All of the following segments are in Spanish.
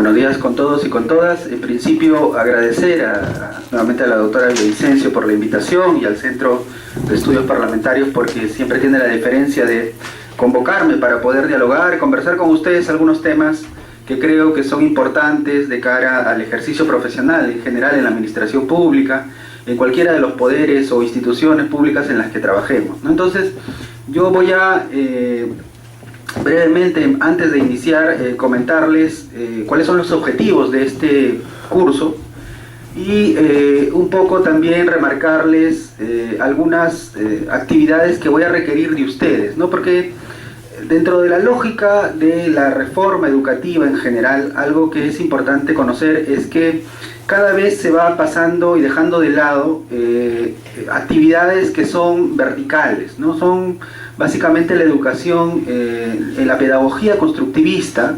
Buenos días con todos y con todas. En principio, agradecer nuevamente a la doctora Villavicencio por la invitación y al Centro de Estudios Parlamentarios, porque siempre tiene la deferencia de convocarme para poder dialogar y conversar con ustedes algunos temas que creo que son importantes de cara al ejercicio profesional en general en la administración pública, en cualquiera de los poderes o instituciones públicas en las que trabajemos, ¿no? Entonces, yo voy a brevemente, antes de iniciar, comentarles cuáles son los objetivos de este curso y un poco también remarcarles algunas actividades que voy a requerir de ustedes, ¿no? Porque dentro de la lógica de la reforma educativa en general, algo que es importante conocer es que cada vez se va pasando y dejando de lado actividades que son verticales, ¿no? Son básicamente la educación, en la pedagogía constructivista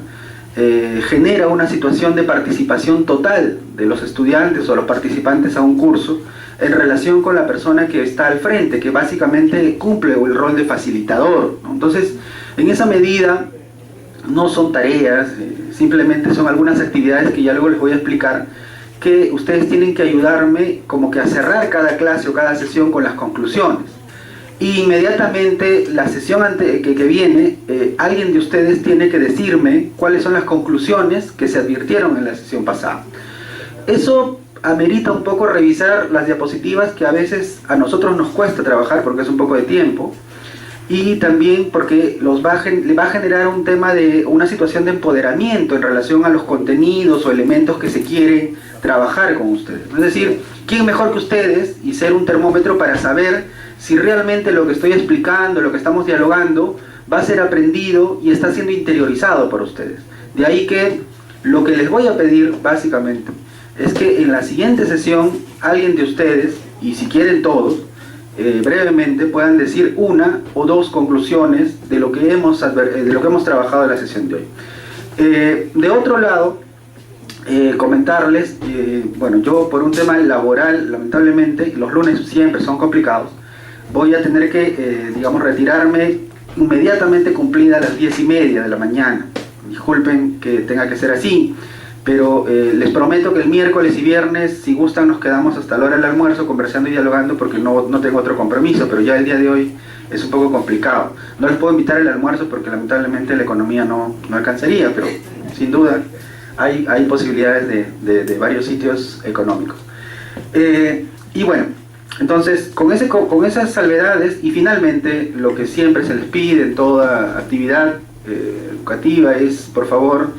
genera una situación de participación total de los estudiantes o los participantes a un curso en relación con la persona que está al frente, que básicamente cumple el rol de facilitador, ¿no? Entonces, en esa medida, no son tareas, simplemente son algunas actividades que ya luego les voy a explicar, que ustedes tienen que ayudarme como que a cerrar cada clase o cada sesión con las conclusiones. Y inmediatamente la sesión que viene, alguien de ustedes tiene que decirme cuáles son las conclusiones que se advirtieron en la sesión pasada. Eso amerita un poco revisar las diapositivas, que a veces a nosotros nos cuesta trabajar porque es un poco de tiempo, y también porque le va a generar un tema de una situación de empoderamiento en relación a los contenidos o elementos que se quieren trabajar con ustedes. Es decir, ¿quién mejor que ustedes y ser un termómetro para saber si realmente lo que estoy explicando, lo que estamos dialogando, va a ser aprendido y está siendo interiorizado por ustedes? De ahí que lo que les voy a pedir básicamente es que en la siguiente sesión alguien de ustedes, y si quieren todos, brevemente puedan decir una o dos conclusiones de lo que hemos trabajado en la sesión de hoy. De otro lado, comentarles, bueno, yo por un tema laboral, lamentablemente, los lunes siempre son complicados, voy a tener que, digamos, retirarme inmediatamente cumplida a las 10:30 de la mañana. Disculpen que tenga que ser así, pero les prometo que el miércoles y viernes, si gustan, nos quedamos hasta la hora del almuerzo conversando y dialogando, porque no tengo otro compromiso, pero ya el día de hoy es un poco complicado. No les puedo invitar al almuerzo porque lamentablemente la economía no alcanzaría, pero sin duda hay posibilidades de varios sitios económicos. Y bueno, entonces con esas salvedades, y finalmente lo que siempre se les pide en toda actividad educativa es, por favor,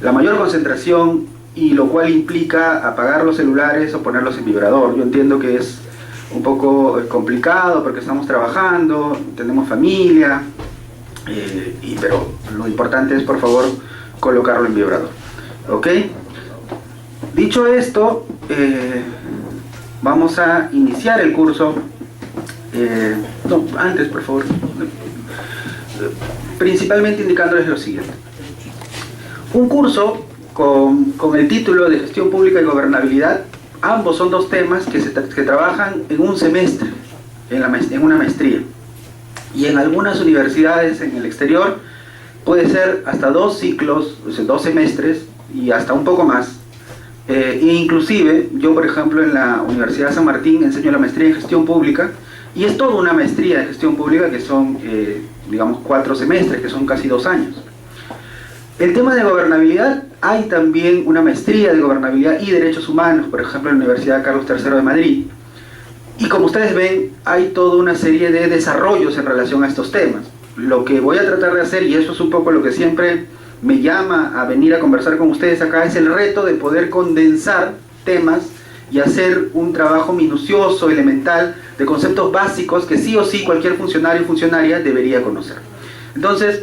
la mayor concentración, y lo cual implica apagar los celulares o ponerlos en vibrador. Yo entiendo que es un poco complicado porque estamos trabajando, tenemos familia, pero lo importante es, por favor, colocarlo en vibrador. ¿Ok? Dicho esto, vamos a iniciar el curso. No, antes, por favor, principalmente indicándoles lo siguiente. Un curso con el título de Gestión Pública y Gobernabilidad, ambos son dos temas que trabajan en un semestre, en una maestría. Y en algunas universidades en el exterior puede ser hasta 2 ciclos, o sea, 2 semestres y hasta un poco más. E inclusive, yo por ejemplo en la Universidad de San Martín enseño la maestría en Gestión Pública, y es toda una maestría de Gestión Pública que son, digamos, 4 semestres, que son casi 2 años. El tema de gobernabilidad, hay también una maestría de gobernabilidad y derechos humanos, por ejemplo en la Universidad Carlos III de Madrid. Y como ustedes ven, hay toda una serie de desarrollos en relación a estos temas. Lo que voy a tratar de hacer, y eso es un poco lo que siempre me llama a venir a conversar con ustedes acá, es el reto de poder condensar temas y hacer un trabajo minucioso, elemental, de conceptos básicos que sí o sí cualquier funcionario o funcionaria debería conocer. Entonces,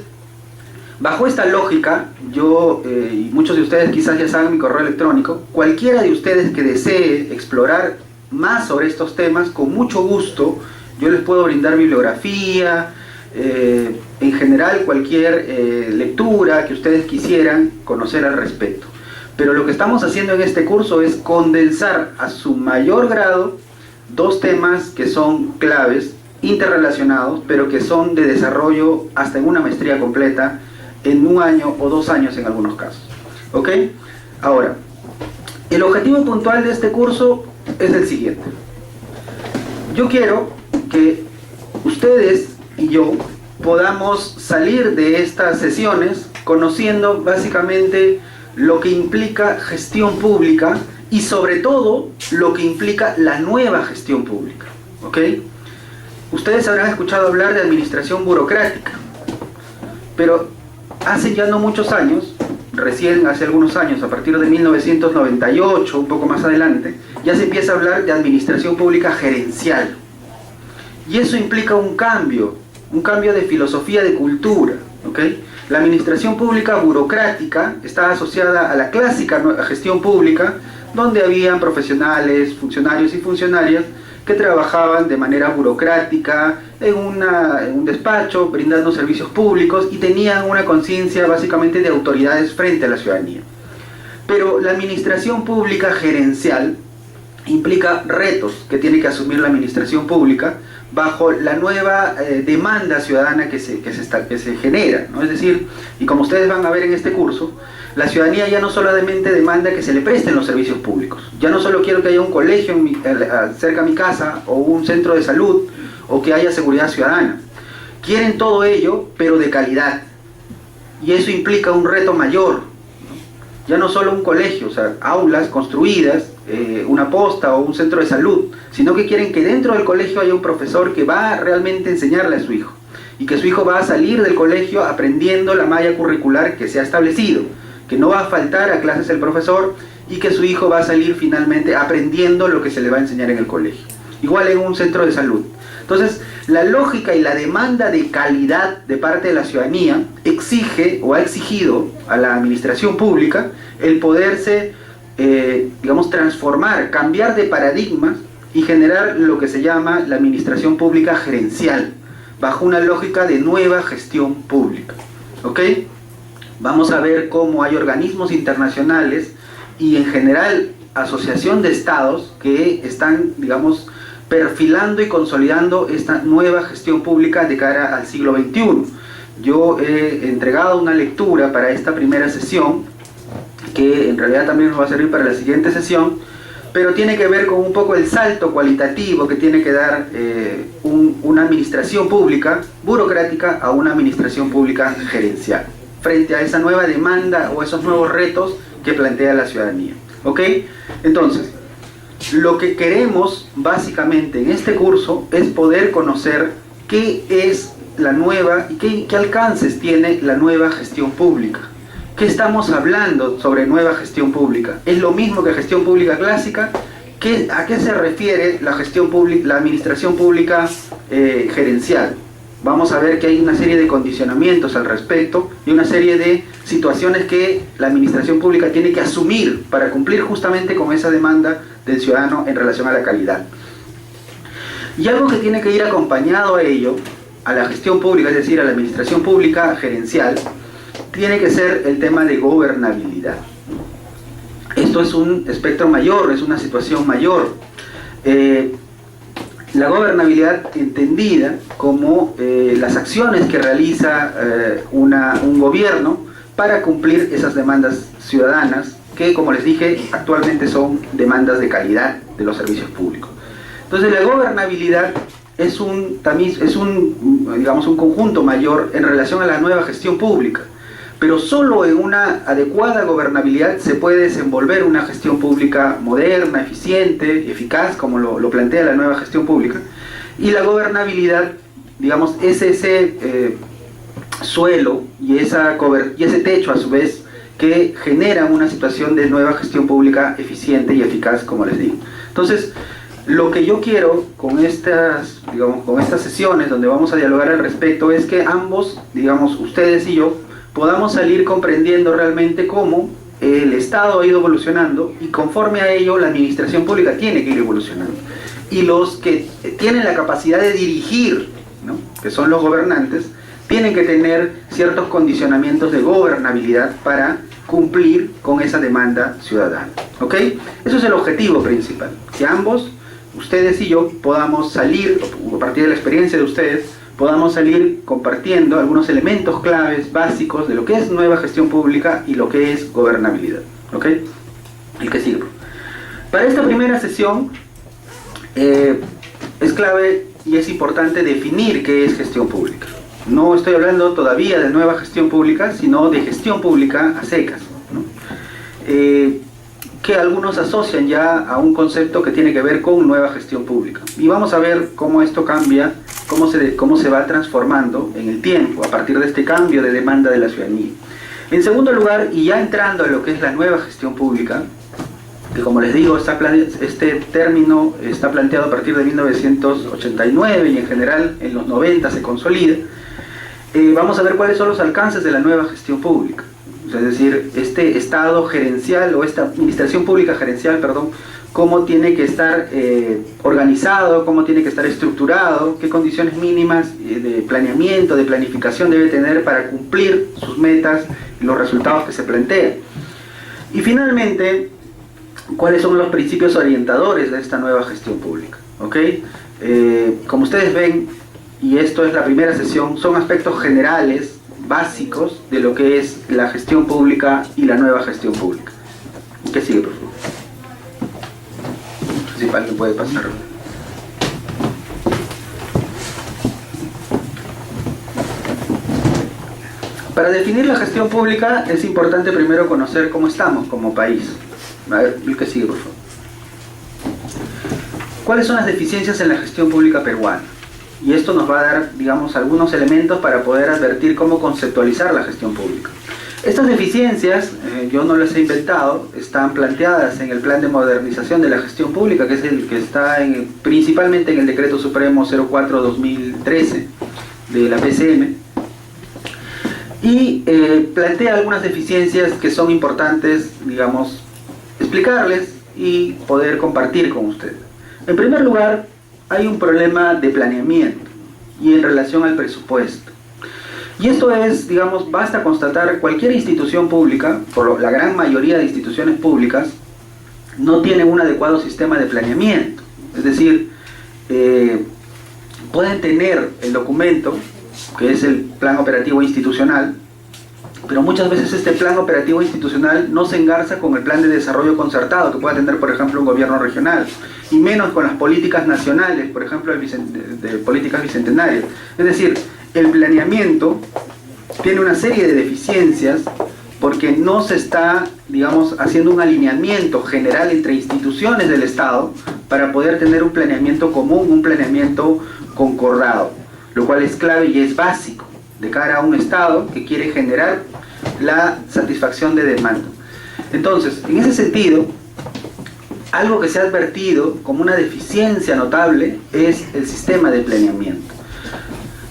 bajo esta lógica, yo, y muchos de ustedes quizás ya saben mi correo electrónico, cualquiera de ustedes que desee explorar más sobre estos temas, con mucho gusto, yo les puedo brindar bibliografía, en general cualquier lectura que ustedes quisieran conocer al respecto. Pero lo que estamos haciendo en este curso es condensar a su mayor grado 2 temas que son claves, interrelacionados, pero que son de desarrollo hasta en una maestría completa, en 1 año o 2 años en algunos casos. ¿Ok? Ahora, el objetivo puntual de este curso es el siguiente. Yo quiero que ustedes y yo podamos salir de estas sesiones conociendo básicamente lo que implica gestión pública y sobre todo lo que implica la nueva gestión pública, ¿ok? Ustedes habrán escuchado hablar de administración burocrática, pero hace ya no muchos años, recién hace algunos años, a partir de 1998, un poco más adelante, ya se empieza a hablar de administración pública gerencial. Y eso implica un cambio de filosofía, de cultura, ¿ok? La administración pública burocrática está asociada a la clásica gestión pública, donde habían profesionales, funcionarios y funcionarias que trabajaban de manera burocrática en un despacho, brindando servicios públicos y tenían una conciencia básicamente de autoridades frente a la ciudadanía. Pero la administración pública gerencial implica retos que tiene que asumir la administración pública bajo la nueva demanda ciudadana que se genera, ¿no? Es decir, y como ustedes van a ver en este curso, la ciudadanía ya no solamente demanda que se le presten los servicios públicos. Ya no solo quiero que haya un colegio cerca de mi casa, o un centro de salud, o que haya seguridad ciudadana. Quieren todo ello, pero de calidad. Y eso implica un reto mayor, ¿no? Ya no solo un colegio, o sea, aulas construidas, una posta o un centro de salud, sino que quieren que dentro del colegio haya un profesor que va a realmente enseñarle a su hijo. Y que su hijo va a salir del colegio aprendiendo la malla curricular que se ha establecido. Que no va a faltar a clases el profesor y que su hijo va a salir finalmente aprendiendo lo que se le va a enseñar en el colegio. Igual en un centro de salud. Entonces, la lógica y la demanda de calidad de parte de la ciudadanía exige o ha exigido a la administración pública el poderse, digamos, transformar, cambiar de paradigmas y generar lo que se llama la administración pública gerencial, bajo una lógica de nueva gestión pública. ¿Ok? Vamos a ver cómo hay organismos internacionales y en general asociación de estados que están, digamos, perfilando y consolidando esta nueva gestión pública de cara al siglo XXI. Yo he entregado una lectura para esta primera sesión, que en realidad también nos va a servir para la siguiente sesión, pero tiene que ver con un poco el salto cualitativo que tiene que dar una administración pública burocrática a una administración pública gerencial, frente a esa nueva demanda o esos nuevos retos que plantea la ciudadanía. ¿Ok? Entonces, lo que queremos básicamente en este curso es poder conocer qué es la nueva y qué alcances tiene la nueva gestión pública. ¿Qué estamos hablando sobre nueva gestión pública? ¿Es lo mismo que gestión pública clásica? ¿A qué se refiere la gestión pública, la administración pública gerencial? Vamos a ver que hay una serie de condicionamientos al respecto y una serie de situaciones que la administración pública tiene que asumir para cumplir justamente con esa demanda del ciudadano en relación a la calidad. Y algo que tiene que ir acompañado a ello, a la gestión pública, es decir, a la administración pública gerencial, tiene que ser el tema de gobernabilidad. Esto es un espectro mayor, es una situación mayor. La gobernabilidad entendida como las acciones que realiza un gobierno para cumplir esas demandas ciudadanas que, como les dije, actualmente son demandas de calidad de los servicios públicos. Entonces, la gobernabilidad es un conjunto mayor en relación a la nueva gestión pública, pero solo en una adecuada gobernabilidad se puede desenvolver una gestión pública moderna, eficiente, eficaz, como lo plantea la nueva gestión pública. Y la gobernabilidad, digamos, es ese suelo y ese techo a su vez que genera una situación de nueva gestión pública eficiente y eficaz, como les digo. Entonces, lo que yo quiero con estas sesiones donde vamos a dialogar al respecto es que ambos, digamos, ustedes y yo, podamos salir comprendiendo realmente cómo el Estado ha ido evolucionando y conforme a ello la administración pública tiene que ir evolucionando. Y los que tienen la capacidad de dirigir, ¿no?, que son los gobernantes, tienen que tener ciertos condicionamientos de gobernabilidad para cumplir con esa demanda ciudadana. ¿Ok? Eso es el objetivo principal, que ambos, ustedes y yo, podamos salir, a partir de la experiencia de ustedes, podamos salir compartiendo algunos elementos claves, básicos, de lo que es nueva gestión pública y lo que es gobernabilidad. ¿Ok? El que sigue. Para esta primera sesión es clave y es importante definir qué es gestión pública. No estoy hablando todavía de nueva gestión pública, sino de gestión pública a secas, ¿no? Que algunos asocian ya a un concepto que tiene que ver con nueva gestión pública. Y vamos a ver cómo esto cambia, cómo se va transformando en el tiempo a partir de este cambio de demanda de la ciudadanía. En segundo lugar, y ya entrando a lo que es la nueva gestión pública, que como les digo, este término está planteado a partir de 1989 y en general en los 90 se consolida, vamos a ver cuáles son los alcances de la nueva gestión pública. Es decir, este Estado gerencial o esta administración pública gerencial, perdón, cómo tiene que estar organizado, cómo tiene que estar estructurado, qué condiciones mínimas de planeamiento, de planificación debe tener para cumplir sus metas y los resultados que se plantean. Y finalmente, cuáles son los principios orientadores de esta nueva gestión pública. ¿Ok? Como ustedes ven, y esto es la primera sesión, son aspectos generales, básicos de lo que es la gestión pública y la nueva gestión pública. ¿Qué sigue, por favor? Si alguien puede pasar. Para definir la gestión pública es importante primero conocer cómo estamos como país. A ver, el que sigue, por favor. ¿Cuáles son las deficiencias en la gestión pública peruana? Y esto nos va a dar, digamos, algunos elementos para poder advertir cómo conceptualizar la gestión pública. Estas deficiencias, yo no las he inventado, están planteadas en el Plan de Modernización de la Gestión Pública, que es el que está principalmente en el Decreto Supremo 04-2013 de la PCM, y plantea algunas deficiencias que son importantes, digamos, explicarles y poder compartir con ustedes. En primer lugar, hay un problema de planeamiento y en relación al presupuesto. Y esto es, digamos, basta constatar cualquier institución pública, la gran mayoría de instituciones públicas, no tienen un adecuado sistema de planeamiento. Es decir, pueden tener el documento, que es el plan operativo institucional, pero muchas veces este plan operativo institucional no se engarza con el plan de desarrollo concertado que pueda tener, por ejemplo, un gobierno regional, y menos con las políticas nacionales, por ejemplo, de políticas bicentenarias. Es decir, el planeamiento tiene una serie de deficiencias porque no se está, digamos, haciendo un alineamiento general entre instituciones del Estado para poder tener un planeamiento común, un planeamiento concordado, lo cual es clave y es básico de cara a un Estado que quiere generar la satisfacción de demanda. Entonces, en ese sentido, algo que se ha advertido como una deficiencia notable es el sistema de planeamiento.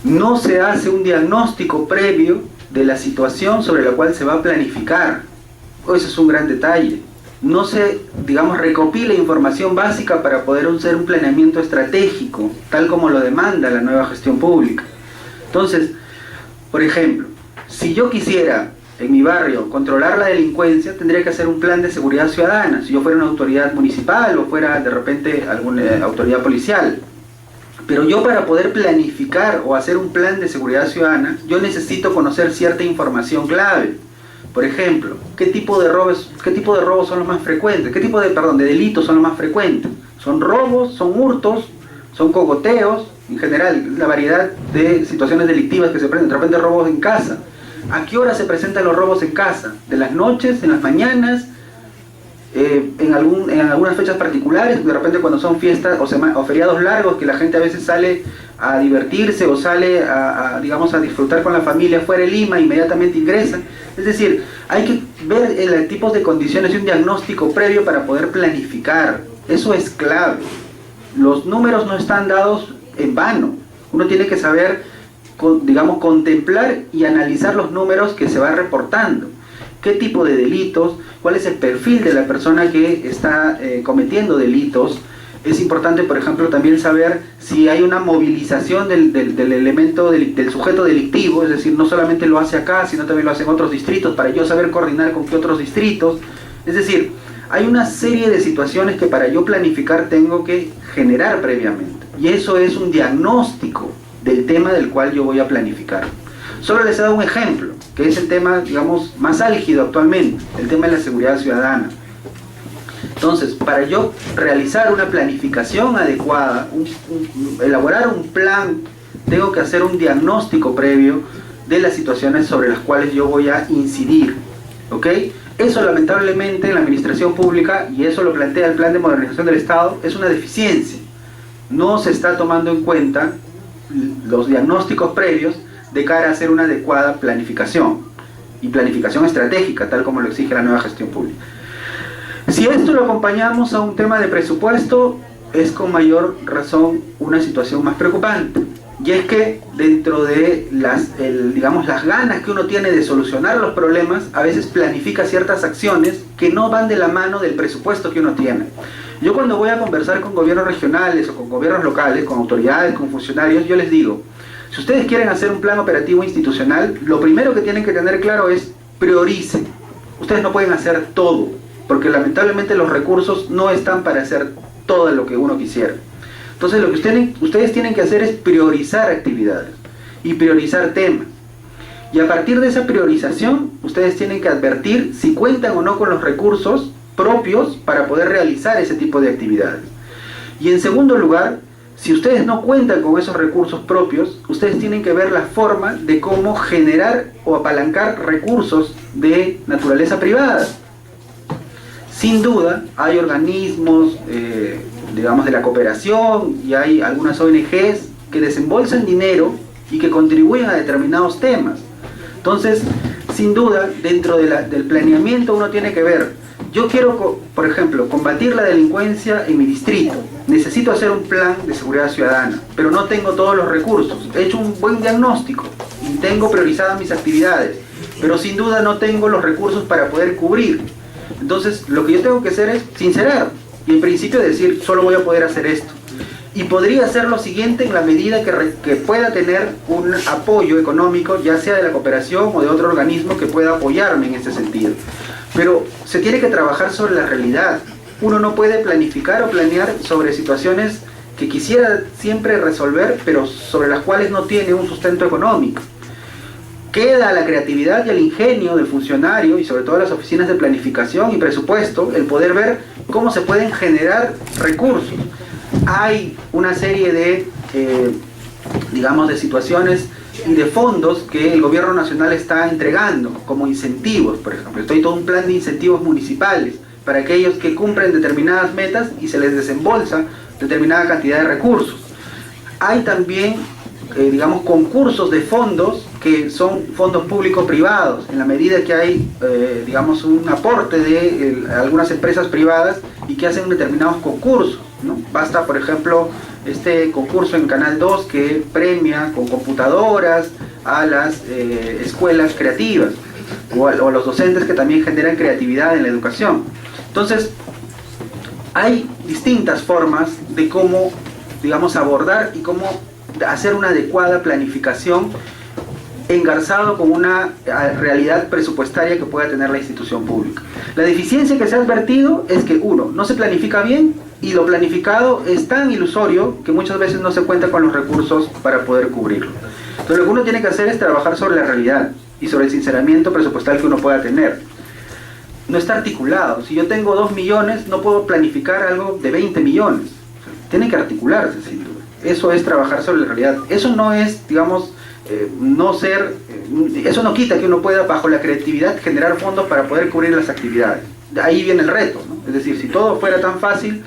No se hace un diagnóstico previo de la situación sobre la cual se va a planificar. Eso es un gran detalle. No se, digamos, recopila información básica para poder hacer un planeamiento estratégico, tal como lo demanda la nueva gestión pública. Entonces, por ejemplo, si yo quisiera en mi barrio controlar la delincuencia, tendría que hacer un plan de seguridad ciudadana, si yo fuera una autoridad municipal o fuera de repente alguna autoridad policial. Pero yo, para poder planificar o hacer un plan de seguridad ciudadana, yo necesito conocer cierta información clave. Por ejemplo, ¿qué tipo de robos son los más frecuentes? ¿Qué tipo de delitos son los más frecuentes? ¿Son robos? ¿Son hurtos? ¿Son cogoteos? En general, la variedad de situaciones delictivas que se presentan, de repente robos en casa. ¿A qué hora se presentan los robos en casa? ¿De las noches? ¿En las mañanas? En algunas fechas particulares, de repente cuando son fiestas o feriados largos, que la gente a veces sale a divertirse o sale digamos, a disfrutar con la familia fuera de Lima, inmediatamente ingresa. Es decir, hay que ver el tipo de condiciones y un diagnóstico previo para poder planificar. Eso es clave. Los números no están dados en vano. Uno tiene que saber, digamos, contemplar y analizar los números que se va reportando. ¿Qué tipo de delitos? ¿Cuál es el perfil de la persona que está cometiendo delitos? Es importante, por ejemplo, también saber si hay una movilización del elemento del sujeto delictivo, es decir, no solamente lo hace acá, sino también lo hace en otros distritos, para yo saber coordinar con qué otros distritos. Es decir, hay una serie de situaciones que para yo planificar tengo que generar previamente. Y eso es un diagnóstico del tema del cual yo voy a planificar. Solo les he dado un ejemplo, que es el tema, digamos, más álgido actualmente, el tema de la seguridad ciudadana. Entonces, para yo realizar una planificación adecuada, elaborar un plan, tengo que hacer un diagnóstico previo de las situaciones sobre las cuales yo voy a incidir, ¿ok? Eso lamentablemente en la administración pública, y eso lo plantea el Plan de Modernización del Estado, es una deficiencia. No se está tomando en cuenta los diagnósticos previos de cara a hacer una adecuada planificación, y planificación estratégica, tal como lo exige la nueva gestión pública. Si esto lo acompañamos a un tema de presupuesto, es con mayor razón una situación más preocupante. Y es que dentro de digamos, las ganas que uno tiene de solucionar los problemas, a veces planifica ciertas acciones que no van de la mano del presupuesto que uno tiene. Yo cuando voy a conversar con gobiernos regionales o con gobiernos locales, con autoridades, con funcionarios, yo les digo, si ustedes quieren hacer un plan operativo institucional, lo primero que tienen que tener claro es prioricen. Ustedes no pueden hacer todo, porque lamentablemente los recursos no están para hacer todo lo que uno quisiera. Entonces lo que ustedes tienen que hacer es priorizar actividades y priorizar temas. Y a partir de esa priorización, ustedes tienen que advertir si cuentan o no con los recursos propios para poder realizar ese tipo de actividades. Y en segundo lugar, si ustedes no cuentan con esos recursos propios, ustedes tienen que ver la forma de cómo generar o apalancar recursos de naturaleza privada. Sin duda, hay organismos, digamos, de la cooperación, y hay algunas ONGs que desembolsan dinero y que contribuyen a determinados temas. Entonces, sin duda, dentro del planeamiento uno tiene que ver, yo quiero, por ejemplo, combatir la delincuencia en mi distrito, necesito hacer un plan de seguridad ciudadana, pero no tengo todos los recursos, he hecho un buen diagnóstico y tengo priorizadas mis actividades, pero sin duda no tengo los recursos para poder cubrir. Entonces, lo que yo tengo que hacer es sincerar y en principio decir, solo voy a poder hacer esto. Y podría hacer lo siguiente en la medida que pueda tener un apoyo económico, ya sea de la cooperación o de otro organismo que pueda apoyarme en ese sentido. Pero se tiene que trabajar sobre la realidad. Uno no puede planificar o planear sobre situaciones que quisiera siempre resolver, pero sobre las cuales no tiene un sustento económico. Queda a la creatividad y al ingenio del funcionario y sobre todo a las oficinas de planificación y presupuesto el poder ver cómo se pueden generar recursos. Hay una serie de, digamos, de situaciones y de fondos que el gobierno nacional está entregando como incentivos, por ejemplo. Hay todo un plan de incentivos municipales para aquellos que cumplen determinadas metas y se les desembolsa determinada cantidad de recursos. Hay también, digamos, concursos de fondos que son fondos público-privados, en la medida que hay, digamos, un aporte de algunas empresas privadas y que hacen determinados concursos, ¿no? Basta, por ejemplo, este concurso en Canal 2 que premia con computadoras a las escuelas creativas o a los docentes que también generan creatividad en la educación. Entonces, hay distintas formas de cómo, digamos, abordar y cómo hacer una adecuada planificación engarzado con una realidad presupuestaria que pueda tener la institución pública. La deficiencia que se ha advertido es que, uno, no se planifica bien y lo planificado es tan ilusorio que muchas veces no se cuenta con los recursos para poder cubrirlo. Entonces lo que uno tiene que hacer es trabajar sobre la realidad y sobre el sinceramiento presupuestal que uno pueda tener. No está articulado. Si yo tengo 2 millones, no puedo planificar algo de 20 millones. Tiene que articularse, sin duda. Eso es trabajar sobre la realidad. Eso no es, digamos, eso no quita que uno pueda, bajo la creatividad, generar fondos para poder cubrir las actividades. De ahí viene el reto, ¿no? Es decir, si todo fuera tan fácil,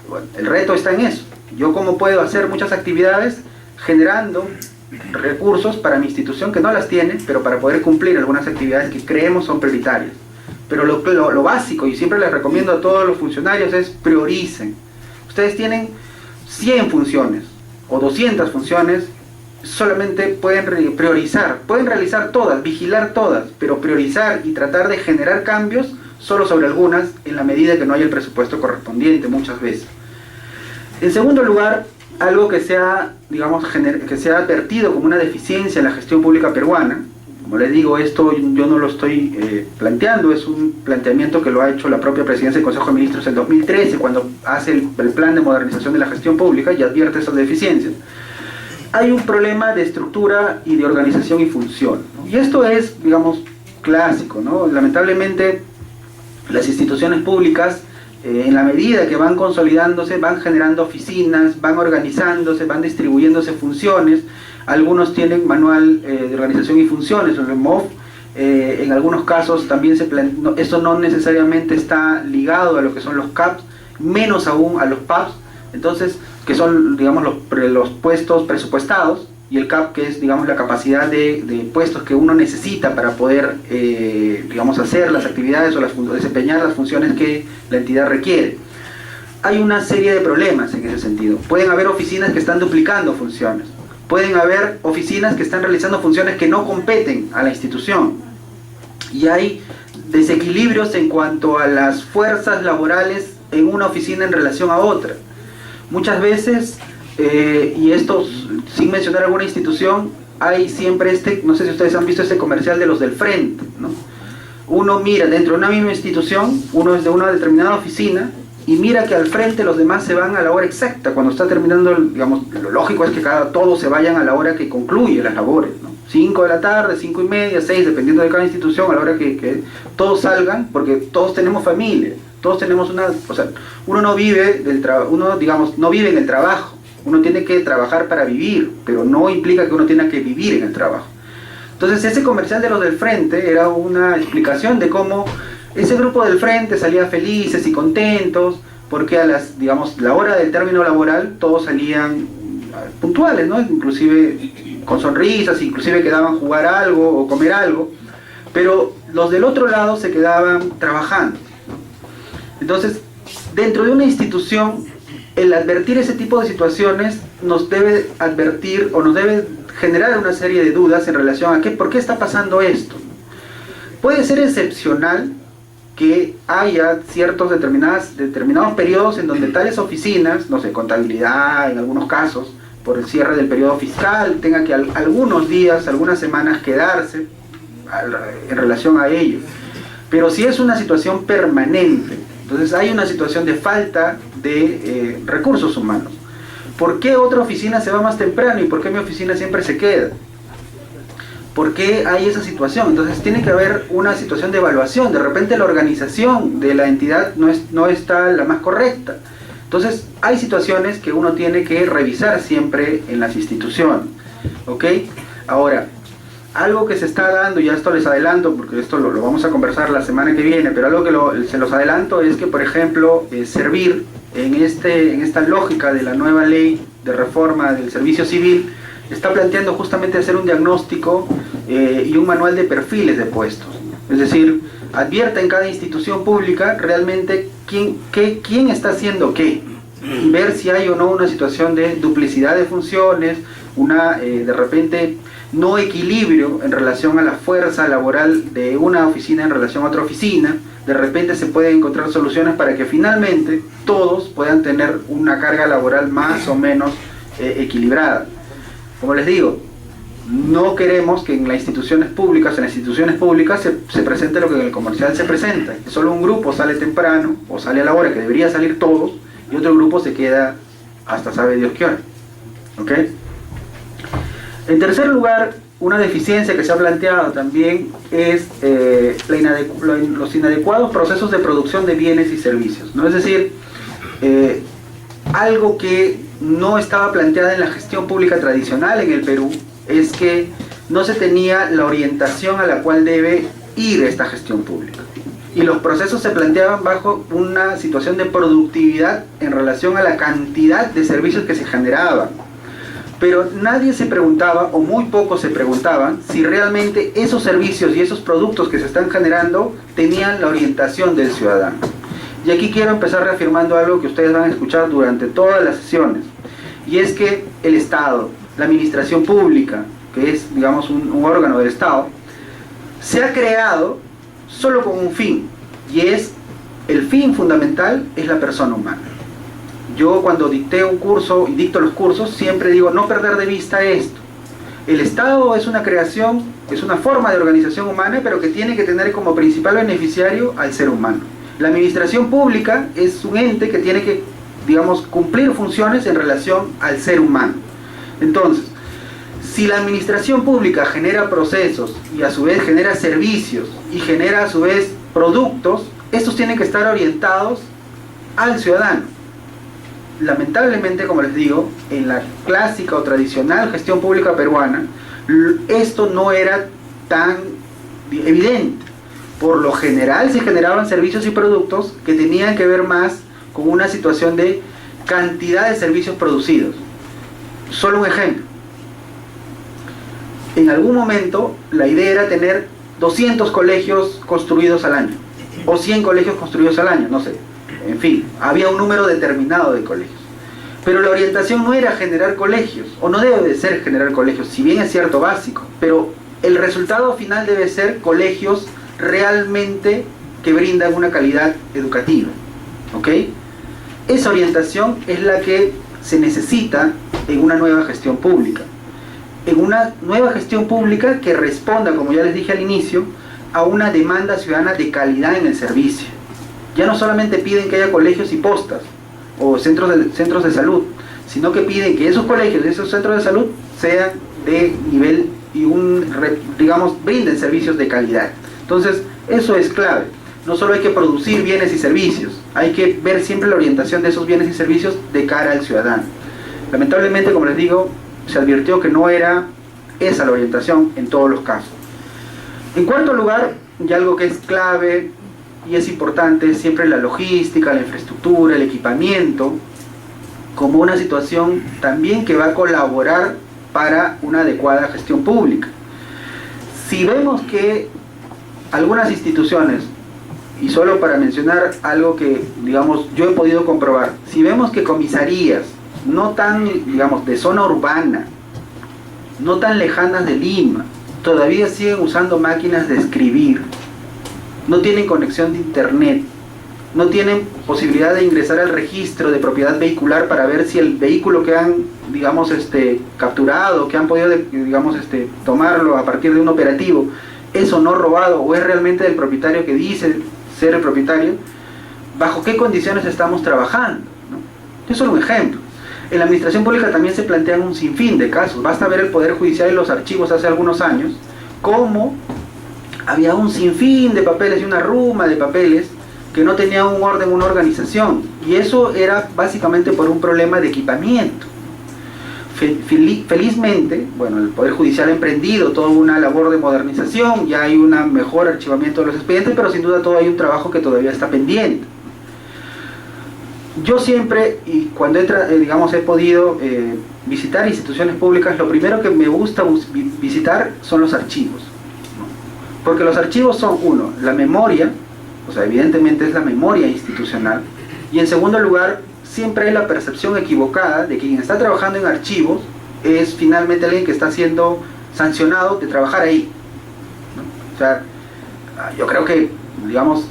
bueno, el reto está en eso. Yo cómo puedo hacer muchas actividades generando recursos para mi institución que no las tiene, pero para poder cumplir algunas actividades que creemos son prioritarias. Pero lo básico, y siempre les recomiendo a todos los funcionarios, es prioricen. Ustedes tienen 100 funciones o 200 funciones, solamente pueden priorizar, pueden realizar todas, vigilar todas, pero priorizar y tratar de generar cambios solo sobre algunas en la medida que no haya el presupuesto correspondiente muchas veces. En segundo lugar, algo que se ha, digamos, que se ha advertido como una deficiencia en la gestión pública peruana, como les digo, esto yo no lo estoy planteando, es un planteamiento que lo ha hecho la propia Presidencia del Consejo de Ministros en 2013, cuando hace el plan de modernización de la gestión pública y advierte esas deficiencias. hay un problema de estructura y de organización y función, ¿no? Y esto es, digamos, clásico, ¿no? Lamentablemente, las instituciones públicas, en la medida que van consolidándose, van generando oficinas, van organizándose, van distribuyéndose funciones. Algunos tienen manual de organización y funciones, el MOF. En algunos casos también esto no necesariamente está ligado a lo que son los CAPs, menos aún a los PAPs, entonces, que son, digamos, los puestos presupuestados, y el CAP, que es, digamos, la capacidad de puestos que uno necesita para poder, digamos, hacer las actividades o desempeñar las funciones que la entidad requiere. Hay una serie de problemas en ese sentido. Pueden haber oficinas que están duplicando funciones. Pueden haber oficinas que están realizando funciones que no competen a la institución. Y hay desequilibrios en cuanto a las fuerzas laborales en una oficina en relación a otra. Muchas veces, y esto sin mencionar alguna institución, hay siempre no sé si ustedes han visto este comercial de los del frente, ¿no? Uno mira dentro de una misma institución, uno es de una determinada oficina, y mira que al frente los demás se van a la hora exacta, cuando está terminando, digamos, lo lógico es que todos se vayan a la hora que concluye las labores, ¿no? 5 de la tarde, 5:30, 6, dependiendo de cada institución, a la hora que todos salgan, porque todos tenemos familia, todos tenemos uno no vive del trabajo, uno, digamos, no vive en el trabajo, uno tiene que trabajar para vivir, pero no implica que uno tenga que vivir en el trabajo. Entonces ese comercial de los del frente era una explicación de cómo ese grupo del frente salía felices y contentos, porque a la hora del término laboral todos salían puntuales, ¿no? Inclusive con sonrisas, inclusive quedaban a jugar algo o comer algo, pero los del otro lado se quedaban trabajando. Entonces, dentro de una institución, el advertir ese tipo de situaciones nos debe advertir o nos debe generar una serie de dudas en relación a por qué está pasando esto. Puede ser excepcional que haya ciertos determinados periodos en donde tales oficinas, no sé, contabilidad en algunos casos, por el cierre del periodo fiscal, tenga que algunos días, algunas semanas quedarse en relación a ello. Pero si es una situación permanente, entonces hay una situación de falta de recursos humanos. ¿Por qué otra oficina se va más temprano y por qué mi oficina siempre se queda? ¿Por qué hay esa situación? Entonces tiene que haber una situación de evaluación. De repente la organización de la entidad no está la más correcta. Entonces hay situaciones que uno tiene que revisar siempre en las instituciones, ¿ok? Ahora, algo que se está dando, y ya esto les adelanto, porque esto lo vamos a conversar la semana que viene, pero algo que se los adelanto es que, por ejemplo, Servir, en esta lógica de la nueva ley de reforma del servicio civil, está planteando justamente hacer un diagnóstico y un manual de perfiles de puestos. Es decir, advierta en cada institución pública realmente quién está haciendo qué, y ver si hay o no una situación de duplicidad de funciones, de repente no equilibrio en relación a la fuerza laboral de una oficina en relación a otra oficina. De repente se pueden encontrar soluciones para que finalmente todos puedan tener una carga laboral más o menos equilibrada. Como les digo, no queremos que en las instituciones públicas se presente lo que en el comercial se presenta, que solo un grupo sale temprano o sale a la hora que debería salir todos y otro grupo se queda hasta sabe Dios qué hora. ¿Ok? En tercer lugar, una deficiencia que se ha planteado también es los inadecuados procesos de producción de bienes y servicios, ¿no? Es decir, algo que no estaba planteada en la gestión pública tradicional en el Perú es que no se tenía la orientación a la cual debe ir esta gestión pública. Y los procesos se planteaban bajo una situación de productividad en relación a la cantidad de servicios que se generaban. Pero nadie se preguntaba, o muy pocos se preguntaban, si realmente esos servicios y esos productos que se están generando tenían la orientación del ciudadano. Y aquí quiero empezar reafirmando algo que ustedes van a escuchar durante todas las sesiones, y es que el Estado, la administración pública, que es, digamos, un órgano del Estado, se ha creado solo con un fin, y el fin fundamental es la persona humana. Yo cuando dicté un curso y dicto los cursos siempre digo no perder de vista esto. El Estado es una creación, es una forma de organización humana, pero que tiene que tener como principal beneficiario al ser humano. La administración pública es un ente que tiene que, digamos, cumplir funciones en relación al ser humano. Entonces, Si la administración pública genera procesos y a su vez genera servicios y genera a su vez productos, estos tienen que estar orientados al ciudadano. Lamentablemente, como les digo, en la clásica o tradicional gestión pública peruana, esto no era tan evidente. Por lo general se generaban servicios y productos que tenían que ver más con una situación de cantidad de servicios producidos. Solo un ejemplo. En algún momento la idea era tener 200 colegios construidos al año, o 100 colegios construidos al año, no sé. En fin, había un número determinado de colegios. Pero la orientación no era generar colegios, o no debe de ser generar colegios, si bien es cierto básico, pero el resultado final debe ser colegios realmente que brindan una calidad educativa. ¿Ok? Esa orientación es la que se necesita en una nueva gestión pública. En una nueva gestión pública que responda, como ya les dije al inicio, a una demanda ciudadana de calidad en el servicio. Ya no solamente piden que haya colegios y postas, o centros de salud, sino que piden que esos colegios y esos centros de salud sean de nivel y brinden servicios de calidad. Entonces, eso es clave. No solo hay que producir bienes y servicios, hay que ver siempre la orientación de esos bienes y servicios de cara al ciudadano. Lamentablemente, como les digo, se advirtió que no era esa la orientación en todos los casos. En cuarto lugar, y algo que es clave y es importante, es siempre la logística, la infraestructura, el equipamiento, como una situación también que va a colaborar para una adecuada gestión pública. Si vemos que algunas instituciones, y solo para mencionar algo que, digamos, yo he podido comprobar, si vemos que comisarías no tan, digamos, de zona urbana, no tan lejanas de Lima, todavía siguen usando máquinas de escribir, no tienen conexión de internet, no tienen posibilidad de ingresar al registro de propiedad vehicular para ver si el vehículo que han, digamos, capturado, que han podido, digamos, tomarlo a partir de un operativo, es o no robado, o es realmente del propietario que dice ser el propietario, ¿bajo qué condiciones estamos trabajando? ¿No? Es solo un ejemplo. En la administración pública también se plantean un sinfín de casos. Basta ver el Poder Judicial y los archivos hace algunos años, cómo había un sinfín de papeles y una ruma de papeles que no tenían un orden, una organización. Y eso era básicamente por un problema de equipamiento. Felizmente, bueno, el Poder Judicial ha emprendido toda una labor de modernización, ya hay un mejor archivamiento de los expedientes, pero sin duda todo hay un trabajo que todavía está pendiente. Yo siempre, y cuando he podido visitar instituciones públicas, lo primero que me gusta visitar son los archivos, ¿no? Porque los archivos son, uno, la memoria, o sea, evidentemente es la memoria institucional, y en segundo lugar, siempre hay la percepción equivocada de que quien está trabajando en archivos es finalmente alguien que está siendo sancionado de trabajar ahí, ¿no? O sea, yo creo que, digamos,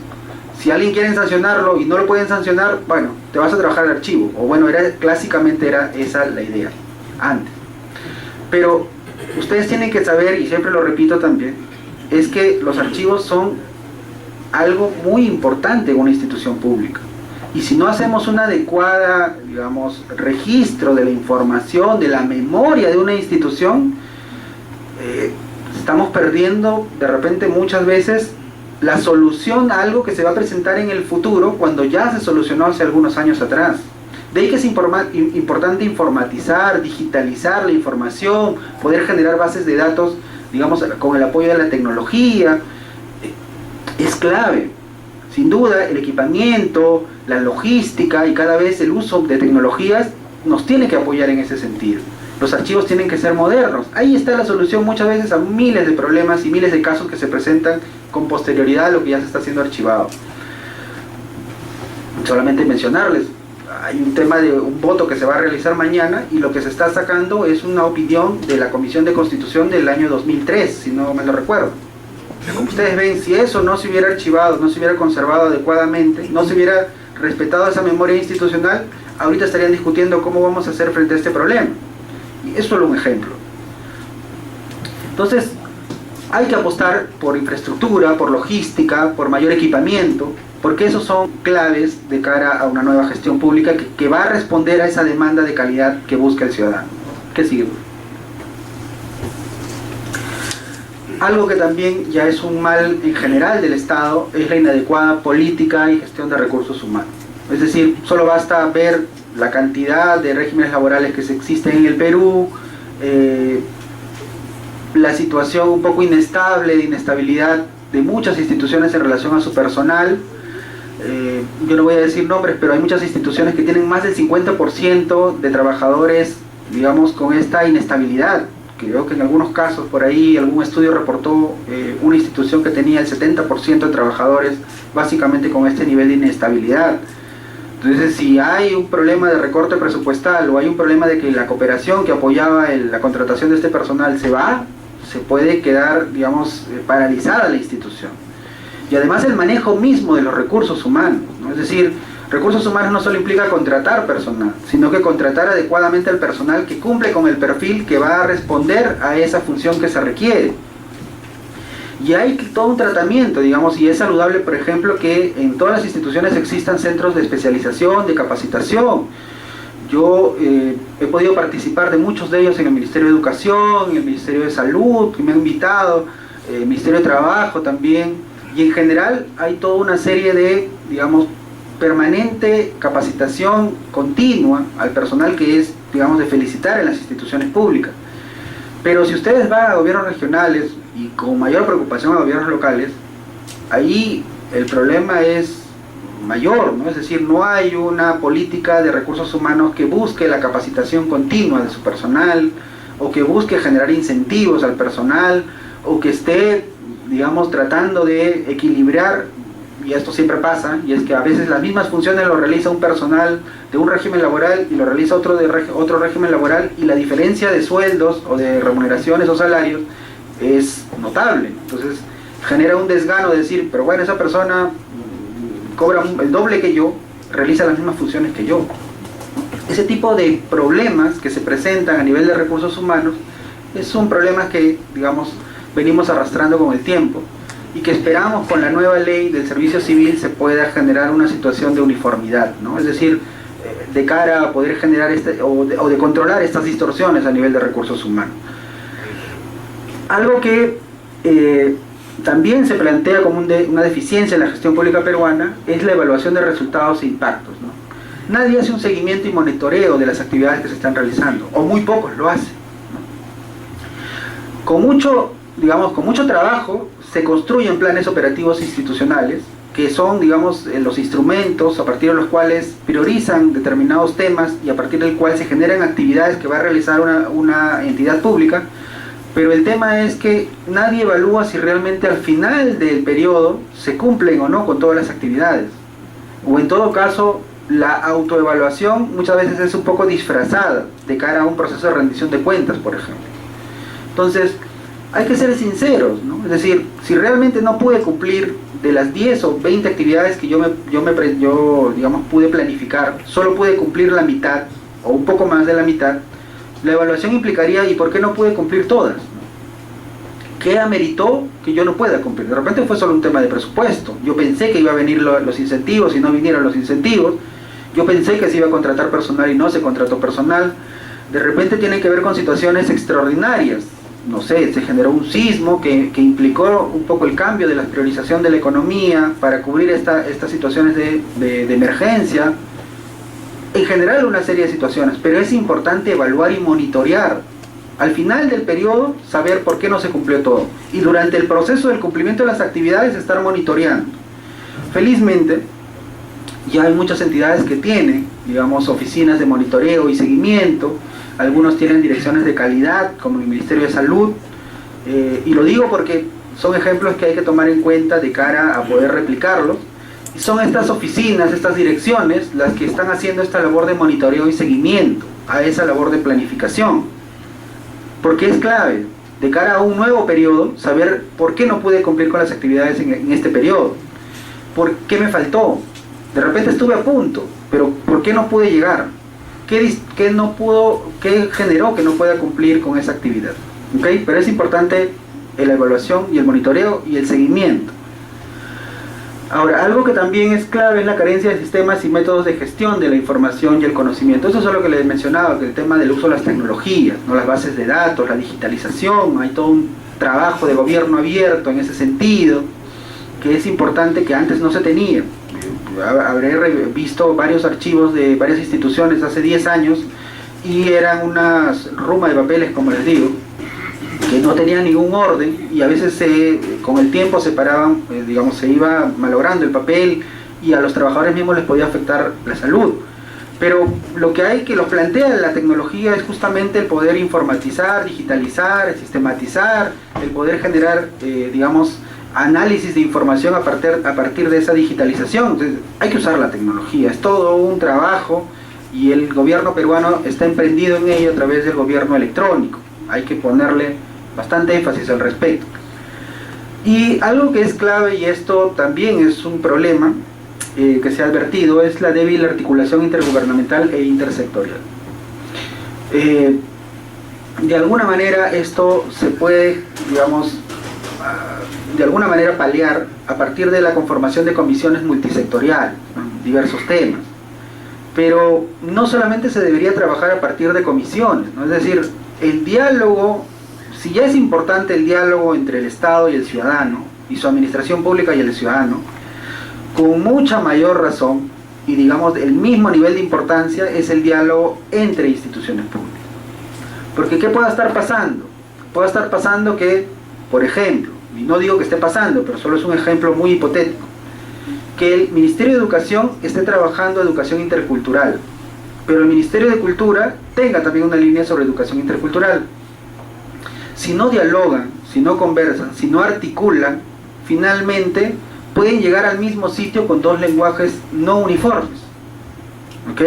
si alguien quiere sancionarlo y no lo pueden sancionar, bueno, te vas a trabajar al archivo. O bueno, clásicamente era esa la idea, antes. Pero ustedes tienen que saber, y siempre lo repito también, es que los archivos son algo muy importante en una institución pública. Y si no hacemos una adecuada, digamos, registro de la información, de la memoria de una institución, estamos perdiendo de repente muchas veces la solución a algo que se va a presentar en el futuro cuando ya se solucionó hace algunos años atrás. De ahí que es importante informatizar, digitalizar la información, poder generar bases de datos, digamos, con el apoyo de la tecnología. Es clave. Sin duda, el equipamiento, la logística y cada vez el uso de tecnologías nos tiene que apoyar en ese sentido. Los archivos tienen que ser modernos. Ahí está la solución muchas veces a miles de problemas y miles de casos que se presentan con posterioridad a lo que ya se está siendo archivado. Solamente mencionarles, hay un tema de un voto que se va a realizar mañana y lo que se está sacando es una opinión de la Comisión de Constitución del año 2003, si no me lo recuerdo. Como ustedes ven, si eso no se hubiera archivado, no se hubiera conservado adecuadamente, no se hubiera respetado esa memoria institucional, ahorita estarían discutiendo cómo vamos a hacer frente a este problema. Y es solo un ejemplo. Entonces, hay que apostar por infraestructura, por logística, por mayor equipamiento, porque esos son claves de cara a una nueva gestión pública que va a responder a esa demanda de calidad que busca el ciudadano. ¿Qué sigue? Algo que también ya es un mal en general del Estado es la inadecuada política y gestión de recursos humanos. Es decir, solo basta ver la cantidad de regímenes laborales que existen en el Perú, la situación un poco inestable, de inestabilidad de muchas instituciones en relación a su personal. Yo no voy a decir nombres, pero hay muchas instituciones que tienen más del 50% de trabajadores, digamos, con esta inestabilidad. Creo que en algunos casos, por ahí, algún estudio reportó una institución que tenía el 70% de trabajadores básicamente con este nivel de inestabilidad. Entonces, si hay un problema de recorte presupuestal o hay un problema de que la cooperación que apoyaba la contratación de este personal se va, se puede quedar, digamos, paralizada la institución. Y además el manejo mismo de los recursos humanos, ¿no? Es decir, recursos humanos no solo implica contratar personal, sino que contratar adecuadamente al personal que cumple con el perfil que va a responder a esa función que se requiere. Y hay todo un tratamiento, digamos, y es saludable, por ejemplo, que en todas las instituciones existan centros de especialización, de capacitación. Yo he podido participar de muchos de ellos en el Ministerio de Educación, en el Ministerio de Salud, que me han invitado, el Ministerio de Trabajo también, y en general hay toda una serie de, digamos, permanente capacitación continua al personal que es, digamos, de felicitar en las instituciones públicas. Pero si ustedes van a gobiernos regionales y con mayor preocupación a gobiernos locales, ahí el problema es mayor, ¿no? Es decir, no hay una política de recursos humanos que busque la capacitación continua de su personal, o que busque generar incentivos al personal, o que esté, digamos, tratando de equilibrar, y esto siempre pasa, y es que a veces las mismas funciones lo realiza un personal de un régimen laboral y lo realiza otro de otro régimen laboral, y la diferencia de sueldos o de remuneraciones o salarios es notable. Entonces genera un desgano de decir, pero bueno, esa persona cobra el doble que yo, realiza las mismas funciones que yo. Ese tipo de problemas que se presentan a nivel de recursos humanos son problemas que, digamos, venimos arrastrando con el tiempo, y que esperamos con la nueva ley del servicio civil se pueda generar una situación de uniformidad, ¿no? Es decir, de cara a poder generar o de controlar estas distorsiones a nivel de recursos humanos. Algo que también se plantea como una deficiencia en la gestión pública peruana es la evaluación de resultados e impactos, ¿no? Nadie hace un seguimiento y monitoreo de las actividades que se están realizando, o muy pocos lo hacen, ¿no? Con mucho trabajo se construyen planes operativos institucionales, que son, digamos, los instrumentos a partir de los cuales priorizan determinados temas y a partir del cual se generan actividades que va a realizar una entidad pública. Pero el tema es que nadie evalúa si realmente al final del periodo se cumplen o no con todas las actividades. O en todo caso, la autoevaluación muchas veces es un poco disfrazada de cara a un proceso de rendición de cuentas, por ejemplo. Entonces, hay que ser sinceros, ¿no? Es decir, si realmente no pude cumplir de las 10 o 20 actividades que yo digamos, pude planificar, solo pude cumplir la mitad o un poco más de la mitad, la evaluación implicaría, ¿y por qué no pude cumplir todas? ¿Qué ameritó que yo no pueda cumplir? De repente fue solo un tema de presupuesto. Yo pensé que iba a venir los incentivos y no vinieron los incentivos. Yo pensé que se iba a contratar personal y no se contrató personal. De repente tiene que ver con situaciones extraordinarias. No sé, se generó un sismo que implicó un poco el cambio de la priorización de la economía para cubrir estas situaciones de emergencia. En general una serie de situaciones, pero es importante evaluar y monitorear. Al final del periodo, saber por qué no se cumplió todo. Y durante el proceso del cumplimiento de las actividades, estar monitoreando. Felizmente, ya hay muchas entidades que tienen, digamos, oficinas de monitoreo y seguimiento. Algunos tienen direcciones de calidad, como el Ministerio de Salud. Y lo digo porque son ejemplos que hay que tomar en cuenta de cara a poder replicarlos. Y son estas oficinas, estas direcciones, las que están haciendo esta labor de monitoreo y seguimiento a esa labor de planificación. Porque es clave, de cara a un nuevo periodo, saber por qué no pude cumplir con las actividades en este periodo. ¿Por qué me faltó? De repente estuve a punto, pero ¿por qué no pude llegar? ¿Qué generó que no pueda cumplir con esa actividad? ¿Okay? Pero es importante la evaluación y el monitoreo y el seguimiento. Ahora, algo que también es clave es la carencia de sistemas y métodos de gestión de la información y el conocimiento. Eso es lo que les mencionaba, que el tema del uso de las tecnologías, ¿no? Las bases de datos, la digitalización, hay todo un trabajo de gobierno abierto en ese sentido, que es importante, que antes no se tenía. Habré visto varios archivos de varias instituciones hace 10 años y eran unas ruma de papeles, como les digo, que no tenían ningún orden, y a veces con el tiempo se paraban, digamos, se iba malogrando el papel y a los trabajadores mismos les podía afectar la salud. Pero lo que hay que los plantea la tecnología es justamente el poder informatizar, digitalizar, sistematizar, el poder generar, digamos, análisis de información a partir de esa digitalización. Entonces, hay que usar la tecnología, es todo un trabajo, y el gobierno peruano está emprendido en ello a través del gobierno electrónico. Hay que ponerle bastante énfasis al respecto. Y algo que es clave, y esto también es un problema que se ha advertido, es la débil articulación intergubernamental e intersectorial. De alguna manera esto se puede, digamos, de alguna manera paliar a partir de la conformación de comisiones multisectoriales, ¿no?, diversos temas. Pero no solamente se debería trabajar a partir de comisiones, ¿no? Es decir, el diálogo, si ya es importante el diálogo entre el Estado y el ciudadano, y su administración pública y el ciudadano, con mucha mayor razón, y digamos el mismo nivel de importancia, es el diálogo entre instituciones públicas. Porque ¿qué puede estar pasando? Puede estar pasando que, por ejemplo, y no digo que esté pasando, pero solo es un ejemplo muy hipotético, que el Ministerio de Educación esté trabajando educación intercultural, pero el Ministerio de Cultura tenga también una línea sobre educación intercultural. Si no dialogan, si no conversan, si no articulan, finalmente pueden llegar al mismo sitio con dos lenguajes no uniformes. ¿Ok?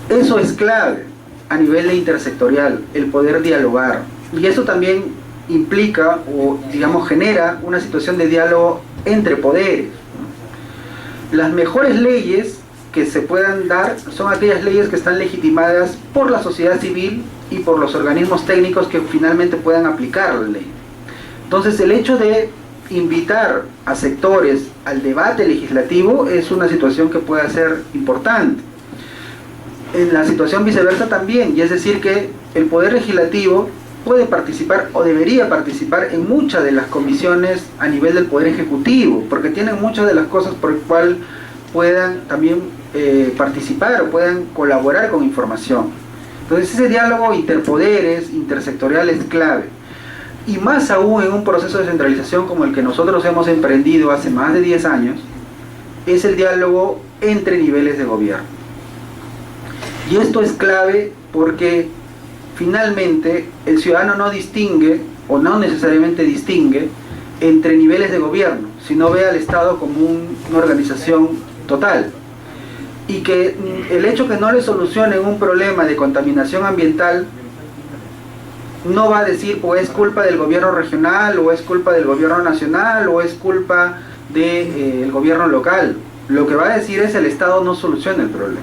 Eso es clave a nivel de intersectorial, el poder dialogar. Y eso también implica, o digamos genera, una situación de diálogo entre poderes. Las mejores leyes que se puedan dar son aquellas leyes que están legitimadas por la sociedad civil y por los organismos técnicos que finalmente puedan aplicar la ley. Entonces, el hecho de invitar a sectores al debate legislativo es una situación que puede ser importante. En la situación viceversa también, y es decir que el Poder Legislativo puede participar o debería participar en muchas de las comisiones a nivel del Poder Ejecutivo, porque tienen muchas de las cosas por las cuales puedan también participar o puedan colaborar con información. Entonces ese diálogo interpoderes, intersectorial, es clave. Y más aún en un proceso de centralización como el que nosotros hemos emprendido hace más de 10 años, es el diálogo entre niveles de gobierno. Y esto es clave porque finalmente el ciudadano no distingue, o no necesariamente distingue, entre niveles de gobierno, sino ve al Estado como una organización total. Y que el hecho que no le solucionen un problema de contaminación ambiental no va a decir, pues es culpa del gobierno regional, o es culpa del gobierno nacional, o es culpa del gobierno local. Lo que va a decir es el Estado no soluciona el problema.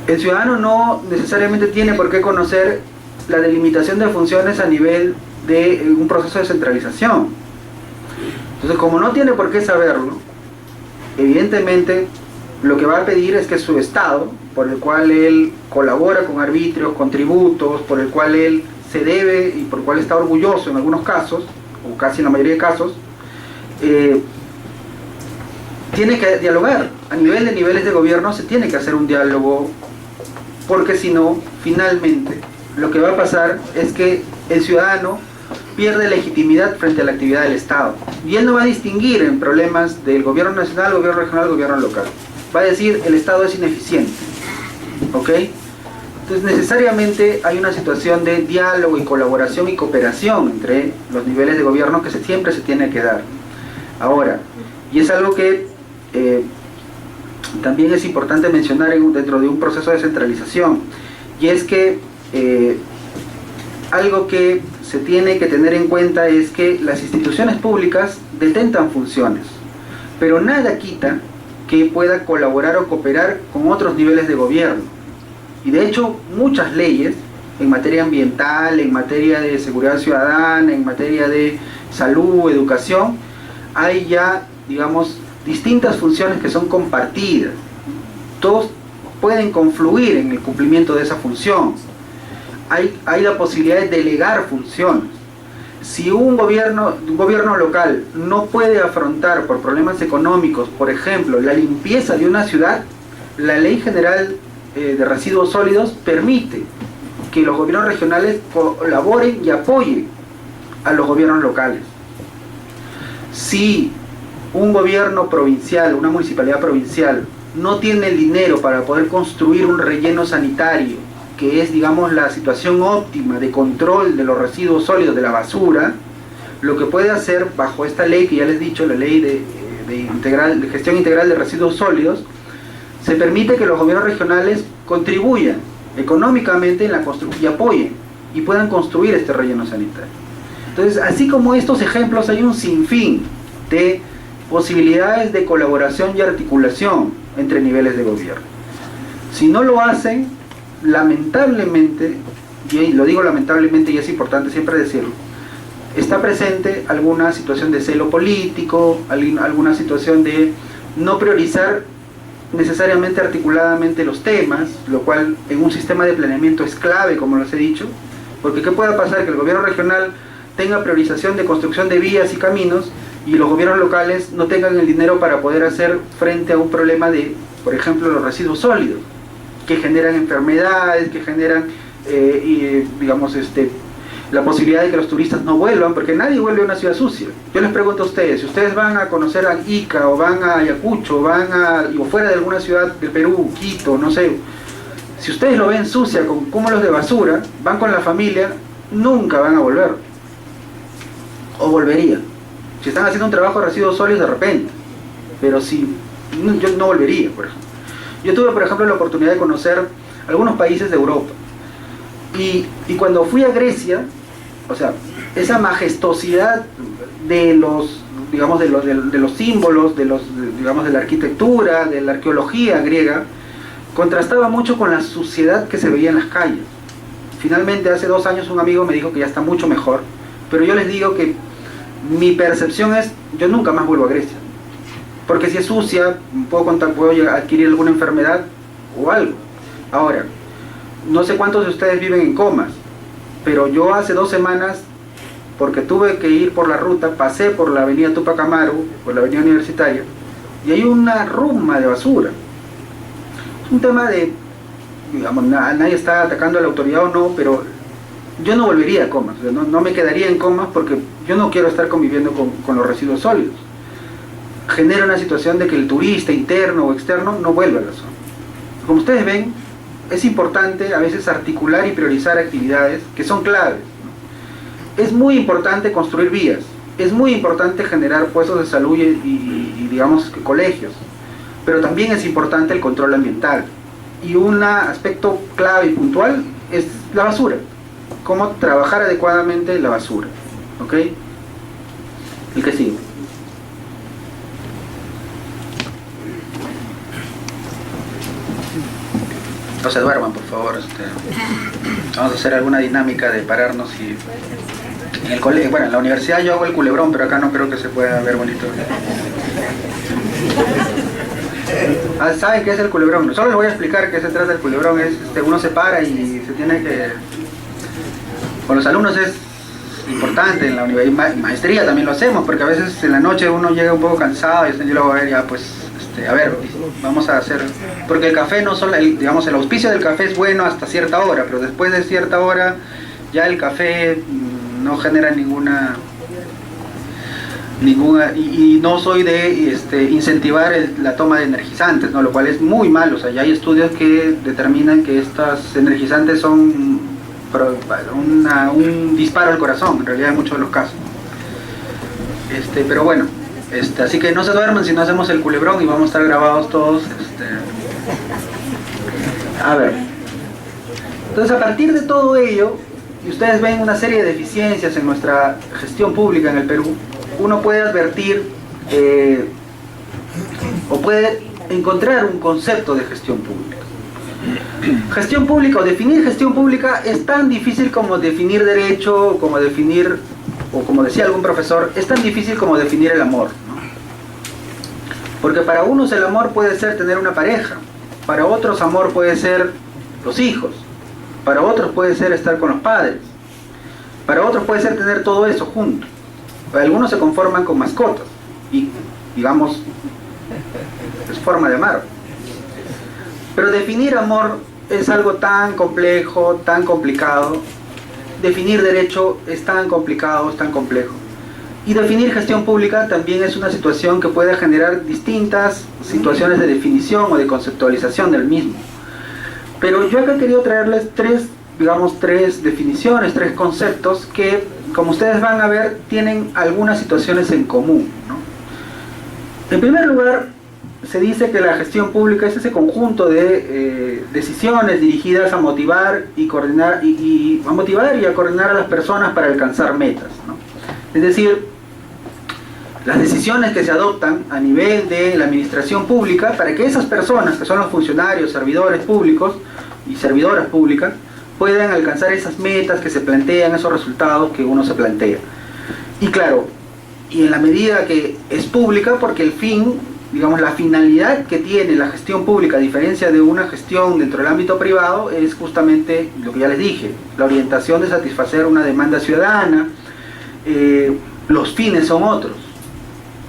El ciudadano no necesariamente tiene por qué conocer la delimitación de funciones a nivel de un proceso de centralización. Entonces, como no tiene por qué saberlo, evidentemente lo que va a pedir es que su Estado, por el cual él colabora con arbitrios, con tributos, por el cual él se debe y por el cual está orgulloso en algunos casos, o casi en la mayoría de casos, tiene que dialogar. A nivel de niveles de gobierno se tiene que hacer un diálogo, porque si no, finalmente, lo que va a pasar es que el ciudadano pierde legitimidad frente a la actividad del Estado. Y él no va a distinguir en problemas del gobierno nacional, gobierno regional, gobierno local. Va a decir, el Estado es ineficiente. ¿Ok? Entonces, necesariamente hay una situación de diálogo y colaboración y cooperación entre los niveles de gobierno que siempre se tiene que dar. Ahora, y es algo que también es importante mencionar dentro de un proceso de centralización, y es que algo que se tiene que tener en cuenta es que las instituciones públicas detentan funciones, pero nada quita que pueda colaborar o cooperar con otros niveles de gobierno. Y de hecho, muchas leyes en materia ambiental, en materia de seguridad ciudadana, en materia de salud, educación, hay ya, digamos, distintas funciones que son compartidas. Todos pueden confluir en el cumplimiento de esa función. hay la posibilidad de delegar funciones. Si un gobierno local no puede afrontar por problemas económicos, por ejemplo, la limpieza de una ciudad, la Ley General de Residuos Sólidos permite que los gobiernos regionales colaboren y apoyen a los gobiernos locales. Si un gobierno provincial, una municipalidad provincial, no tiene el dinero para poder construir un relleno sanitario, que es, digamos, la situación óptima de control de los residuos sólidos, de la basura, lo que puede hacer bajo esta ley que ya les he dicho, la ley de gestión integral de residuos sólidos, se permite que los gobiernos regionales contribuyan económicamente en la construcción y apoyen y puedan construir este relleno sanitario. Entonces, así como estos ejemplos, hay un sinfín de posibilidades de colaboración y articulación entre niveles de gobierno. Si no lo hacen, lamentablemente, y lo digo lamentablemente y es importante siempre decirlo, está presente alguna situación de celo político, alguna situación de no priorizar necesariamente articuladamente los temas, lo cual en un sistema de planeamiento es clave, como les he dicho, porque ¿qué puede pasar? Que el gobierno regional tenga priorización de construcción de vías y caminos y los gobiernos locales no tengan el dinero para poder hacer frente a un problema de, por ejemplo, los residuos sólidos, que generan enfermedades, que generan, digamos, la posibilidad de que los turistas no vuelvan, porque nadie vuelve a una ciudad sucia. Yo les pregunto a ustedes, si ustedes van a conocer a Ica, o van a Ayacucho, o fuera de alguna ciudad del Perú, Quito, no sé, si ustedes lo ven sucia, con cúmulos de basura, van con la familia, nunca van a volver. O volverían. Si están haciendo un trabajo de residuos sólidos, de repente. Pero si, yo no volvería, por ejemplo. Yo tuve, por ejemplo, la oportunidad de conocer algunos países de Europa. Y cuando fui a Grecia, o sea, esa majestuosidad de los, digamos, de los símbolos, digamos, de la arquitectura, de la arqueología griega, contrastaba mucho con la suciedad que se veía en las calles. Finalmente, hace 2 años un amigo me dijo que ya está mucho mejor, pero yo les digo que mi percepción es, yo nunca más vuelvo a Grecia. Porque si es sucia, puedo adquirir alguna enfermedad o algo. Ahora, no sé cuántos de ustedes viven en Comas, pero yo hace 2 semanas, porque tuve que ir por la ruta, pasé por la avenida Tupac Amaru, por la avenida Universitaria, y hay una ruma de basura. Es un tema de, digamos, nadie está atacando a la autoridad o no, pero yo no volvería a Comas, no me quedaría en Comas porque yo no quiero estar conviviendo con los residuos sólidos. Genera una situación de que el turista interno o externo no vuelva a la zona. Como ustedes ven, es importante a veces articular y priorizar actividades que son claves, ¿no? Es muy importante construir vías, es muy importante generar puestos de salud y digamos, colegios, pero también es importante el control ambiental. Y un aspecto clave y puntual es la basura, cómo trabajar adecuadamente la basura, ¿ok? El que sigue. No se duerman, por favor. Vamos a hacer alguna dinámica de pararnos y... En el colegio, bueno, en la universidad yo hago el culebrón, pero acá no creo que se pueda ver bonito. ¿Saben qué es el culebrón? Solo les voy a explicar qué se trata del culebrón. Es, uno se para y se tiene que... Con los alumnos es importante, en la universidad, maestría también lo hacemos, porque a veces en la noche uno llega un poco cansado y yo lo voy a ver ya, pues... a ver, vamos a hacer, porque el café no solo, digamos, el auspicio del café es bueno hasta cierta hora, pero después de cierta hora ya el café no genera ninguna y no soy de incentivar la toma de energizantes, ¿no? Lo cual es muy malo. O sea, ya hay estudios que determinan que estos energizantes son un disparo al corazón, en realidad en muchos de los casos. Pero bueno, así que no se duerman si no hacemos el culebrón y vamos a estar grabados todos. A ver, entonces a partir de todo ello, y ustedes ven una serie de deficiencias en nuestra gestión pública en el Perú, uno puede advertir o puede encontrar un concepto de gestión pública. Gestión pública o definir gestión pública es tan difícil como definir derecho, como definir, o como decía algún profesor, es tan difícil como definir el amor, ¿no? Porque para unos el amor puede ser tener una pareja, para otros amor puede ser los hijos, para otros puede ser estar con los padres, para otros puede ser tener todo eso junto. Algunos se conforman con mascotas y, digamos, es forma de amar. Pero definir amor es algo tan complejo, tan complicado. Definir derecho es tan complicado, es tan complejo. Y definir gestión pública también es una situación que puede generar distintas situaciones de definición o de conceptualización del mismo. Pero yo acá he querido traerles tres definiciones, tres conceptos que, como ustedes van a ver, tienen algunas situaciones en común, ¿no? En primer lugar, se dice que la gestión pública es ese conjunto de decisiones dirigidas a motivar y coordinar a motivar y a coordinar a las personas para alcanzar metas, ¿no? Es decir, las decisiones que se adoptan a nivel de la administración pública para que esas personas, que son los funcionarios, servidores públicos y servidoras públicas, puedan alcanzar esas metas que se plantean, esos resultados que uno se plantea. Y claro, y en la medida que es pública, porque el fin, digamos, la finalidad que tiene la gestión pública, a diferencia de una gestión dentro del ámbito privado, es justamente lo que ya les dije, la orientación de satisfacer una demanda ciudadana. Los fines son otros.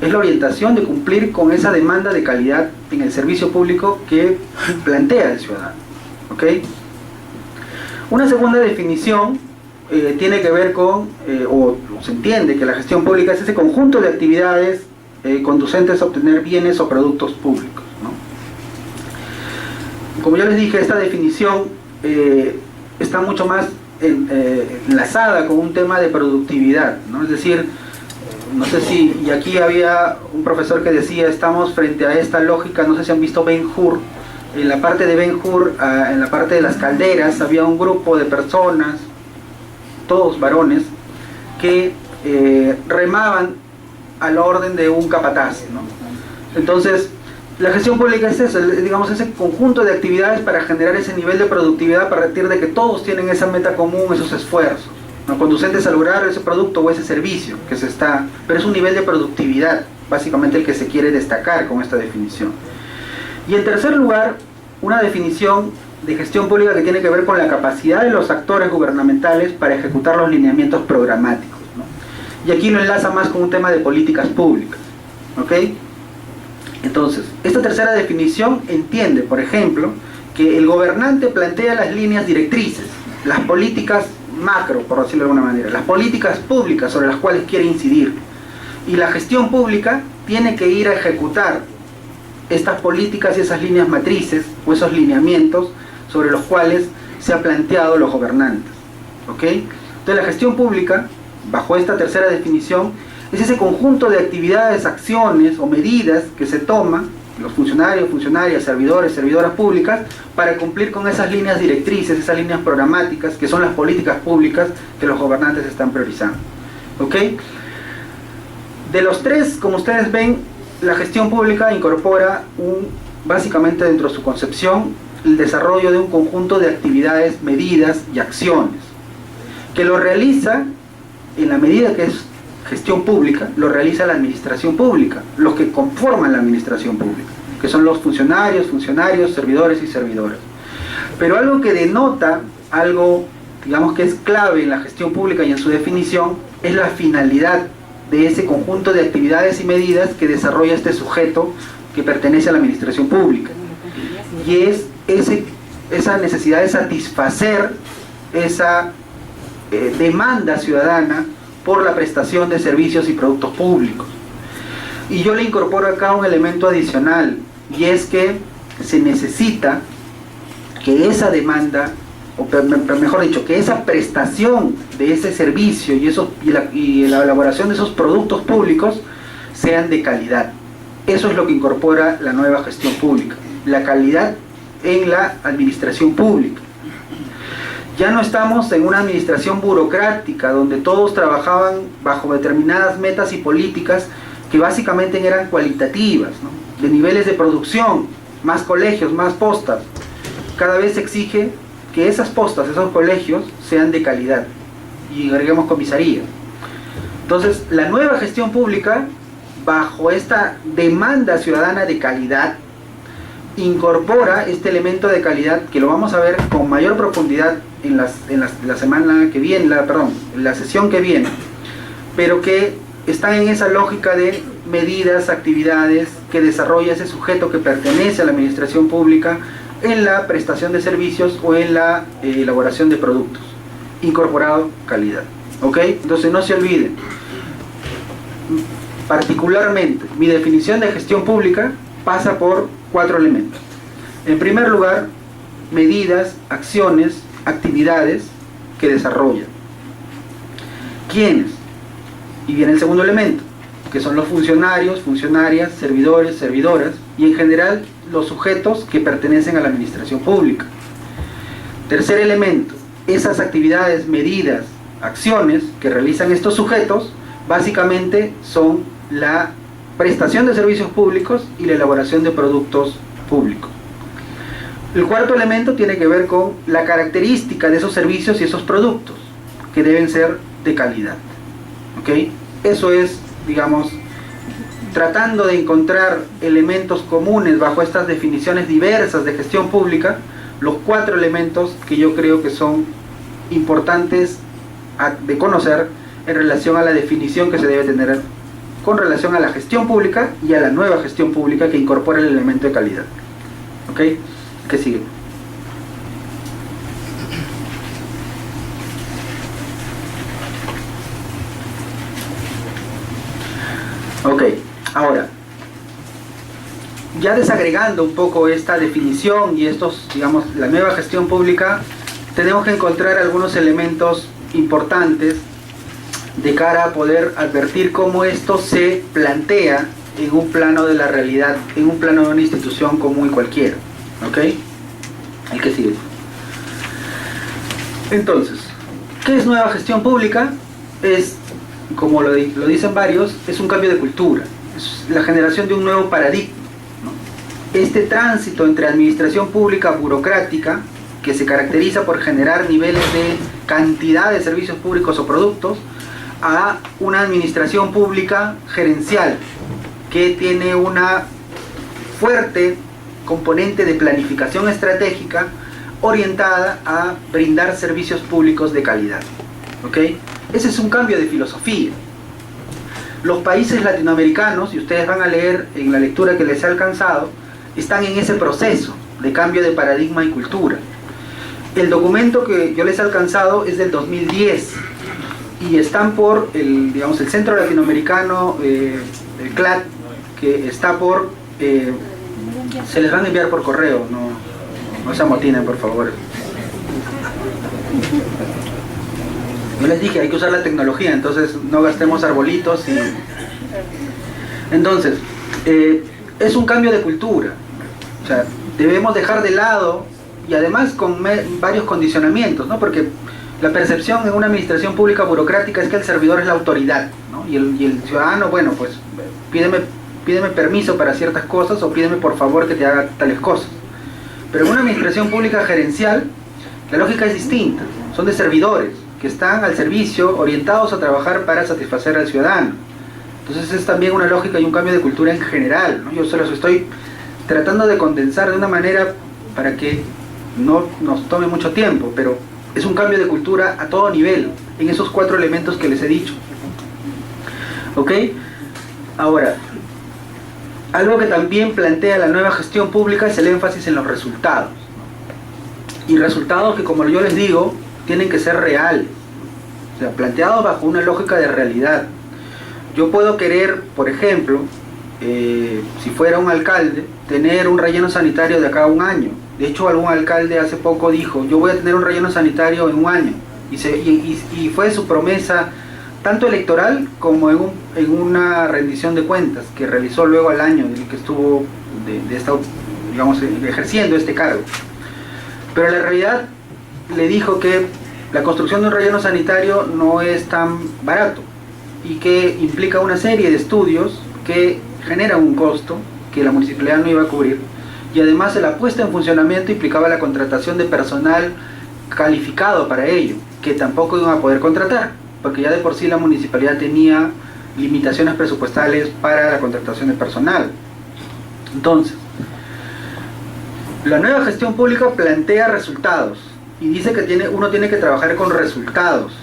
Es la orientación de cumplir con esa demanda de calidad en el servicio público que plantea el ciudadano. ¿Ok? Una segunda definición tiene que ver con, o se entiende que la gestión pública es ese conjunto de actividades conducentes a obtener bienes o productos públicos, ¿no? Como ya les dije, esta definición está mucho más enlazada con un tema de productividad, ¿no? Es decir, no sé si, y aquí había un profesor que decía, estamos frente a esta lógica, no sé si han visto Ben-Hur. En la parte de Ben-Hur, en la parte de las calderas, había un grupo de personas, todos varones, que remaban a la orden de un capataz, ¿no? Entonces, la gestión pública es eso, digamos, ese conjunto de actividades para generar ese nivel de productividad a partir de que todos tienen esa meta común, esos esfuerzos, ¿no?, conducentes a lograr ese producto o ese servicio que se está... Pero es un nivel de productividad, básicamente, el que se quiere destacar con esta definición. Y en tercer lugar, una definición de gestión pública que tiene que ver con la capacidad de los actores gubernamentales para ejecutar los lineamientos programáticos, ¿no? Y aquí lo enlaza más con un tema de políticas públicas, ¿ok? Entonces, esta tercera definición entiende, por ejemplo, que el gobernante plantea las líneas directrices, las políticas macro, por decirlo de alguna manera, las políticas públicas sobre las cuales quiere incidir. Y la gestión pública tiene que ir a ejecutar estas políticas y esas líneas matrices o esos lineamientos sobre los cuales se han planteado los gobernantes, ¿ok? Entonces la gestión pública, bajo esta tercera definición, es ese conjunto de actividades, acciones o medidas que se toman los funcionarios, funcionarias, servidores, servidoras públicas para cumplir con esas líneas directrices, esas líneas programáticas que son las políticas públicas que los gobernantes están priorizando, ¿ok? De los tres, como ustedes ven, la gestión pública incorpora básicamente dentro de su concepción el desarrollo de un conjunto de actividades, medidas y acciones que lo realiza, en la medida que es gestión pública, lo realiza la administración pública, los que conforman la administración pública, que son los funcionarios, servidores y servidoras. Pero algo que denota, algo, digamos, que es clave en la gestión pública y en su definición, es la finalidad de ese conjunto de actividades y medidas que desarrolla este sujeto que pertenece a la administración pública. Y es esa necesidad de satisfacer esa demanda ciudadana por la prestación de servicios y productos públicos. Y yo le incorporo acá un elemento adicional, y es que se necesita que esa demanda, o mejor dicho, que esa prestación de ese servicio y la elaboración de esos productos públicos sean de calidad. Eso es lo que incorpora la nueva gestión pública, la calidad en la administración pública. Ya no estamos en una administración burocrática donde todos trabajaban bajo determinadas metas y políticas que básicamente eran cualitativas, ¿no?, de niveles de producción, más colegios, más postas. Cada vez se exige que esas postas, esos colegios, sean de calidad, y agreguemos comisaría. Entonces, la nueva gestión pública, bajo esta demanda ciudadana de calidad, incorpora este elemento de calidad, que lo vamos a ver con mayor profundidad en la semana que viene, en la sesión que viene, pero que está en esa lógica de medidas, actividades que desarrolla ese sujeto que pertenece a la administración pública en la prestación de servicios o en la elaboración de productos, incorporado calidad. ¿Ok? Entonces no se olviden, particularmente mi definición de gestión pública pasa por 4 elementos. En primer lugar, medidas, acciones, actividades que desarrollan. ¿Quiénes? Y viene el segundo elemento, que son los funcionarios, funcionarias, servidores, servidoras, y en general los sujetos que pertenecen a la administración pública. Tercer elemento, esas actividades, medidas, acciones que realizan estos sujetos, básicamente son la prestación de servicios públicos y la elaboración de productos públicos. El cuarto elemento tiene que ver con la característica de esos servicios y esos productos, que deben ser de calidad. ¿Ok? Eso es, digamos, tratando de encontrar elementos comunes bajo estas definiciones diversas de gestión pública, los 4 elementos que yo creo que son importantes de conocer en relación a la definición que se debe tener con relación a la gestión pública y a la nueva gestión pública que incorpora el elemento de calidad. ¿Ok? ¿Qué sigue? Ok, ahora, ya desagregando un poco esta definición y estos, digamos, la nueva gestión pública, tenemos que encontrar algunos elementos importantes de cara a poder advertir cómo esto se plantea en un plano de la realidad, en un plano de una institución común y cualquiera. ¿Ok? El que sigue. Entonces, ¿qué es nueva gestión pública? Es, como lo dicen varios, es un cambio de cultura, es la generación de un nuevo paradigma, ¿no? Este tránsito entre administración pública burocrática, que se caracteriza por generar niveles de cantidad de servicios públicos o productos, a una administración pública gerencial, que tiene una fuerte componente de planificación estratégica orientada a brindar servicios públicos de calidad. ¿Ok? Ese es un cambio de filosofía. Los países latinoamericanos, y ustedes van a leer en la lectura que les he alcanzado, están en ese proceso de cambio de paradigma y cultura. El documento que yo les he alcanzado es del 2010 y están por el Centro Latinoamericano, el CLAD, que está por... se les van a enviar por correo, no se amotinen, por favor. Yo les dije, hay que usar la tecnología, entonces no gastemos arbolitos. Entonces, es un cambio de cultura. O sea, debemos dejar de lado, y además con varios condicionamientos, ¿no? Porque la percepción en una administración pública burocrática es que el servidor es la autoridad, ¿no? Y el ciudadano, bueno, pues pídeme permiso para ciertas cosas o pídeme por favor que te haga tales cosas. Pero en una administración pública gerencial, la lógica es distinta. Son de servidores que están al servicio, orientados a trabajar para satisfacer al ciudadano. Entonces es también una lógica y un cambio de cultura en general, ¿no? Yo se los estoy tratando de condensar de una manera para que no nos tome mucho tiempo, pero es un cambio de cultura a todo nivel, en esos 4 elementos que les he dicho. ¿Ok? Ahora, algo que también plantea la nueva gestión pública es el énfasis en los resultados. Y resultados que, como yo les digo, tienen que ser reales. O sea, planteados bajo una lógica de realidad. Yo puedo querer, por ejemplo, si fuera un alcalde, tener un relleno sanitario de acá a un año. De hecho, algún alcalde hace poco dijo, yo voy a tener un relleno sanitario en un año. Y fue su promesa, tanto electoral como en una rendición de cuentas que realizó luego al año en el que estuvo ejerciendo este cargo. Pero la realidad le dijo que la construcción de un relleno sanitario no es tan barato y que implica una serie de estudios que generan un costo que la municipalidad no iba a cubrir, y además la puesta en funcionamiento implicaba la contratación de personal calificado para ello, que tampoco iban a poder contratar, porque ya de por sí la municipalidad tenía limitaciones presupuestales para la contratación de personal. Entonces, La nueva gestión pública plantea resultados y dice que uno tiene que trabajar con resultados,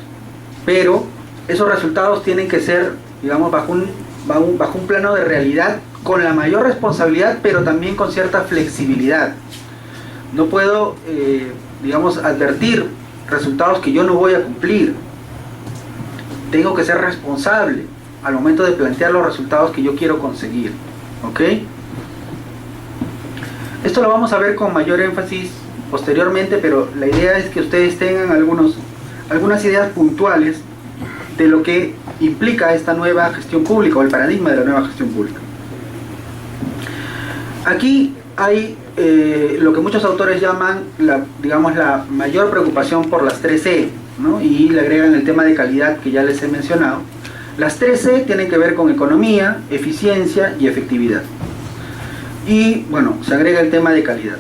pero esos resultados tienen que ser, digamos, bajo un plano de realidad, con la mayor responsabilidad, pero también con cierta flexibilidad. No puedo, digamos, advertir resultados que yo no voy a cumplir. Tengo que ser responsable al momento de plantear los resultados que yo quiero conseguir. ¿Ok? Esto lo vamos a ver con mayor énfasis posteriormente, pero la idea es que ustedes tengan algunas ideas puntuales de lo que implica esta nueva gestión pública o el paradigma de la nueva gestión pública. Aquí hay lo que muchos autores llaman la mayor preocupación por las 3E, ¿no? Y le agregan el tema de calidad que ya les he mencionado. Las 3E tienen que ver con economía, eficiencia y efectividad. Y bueno, se agrega el tema de calidad.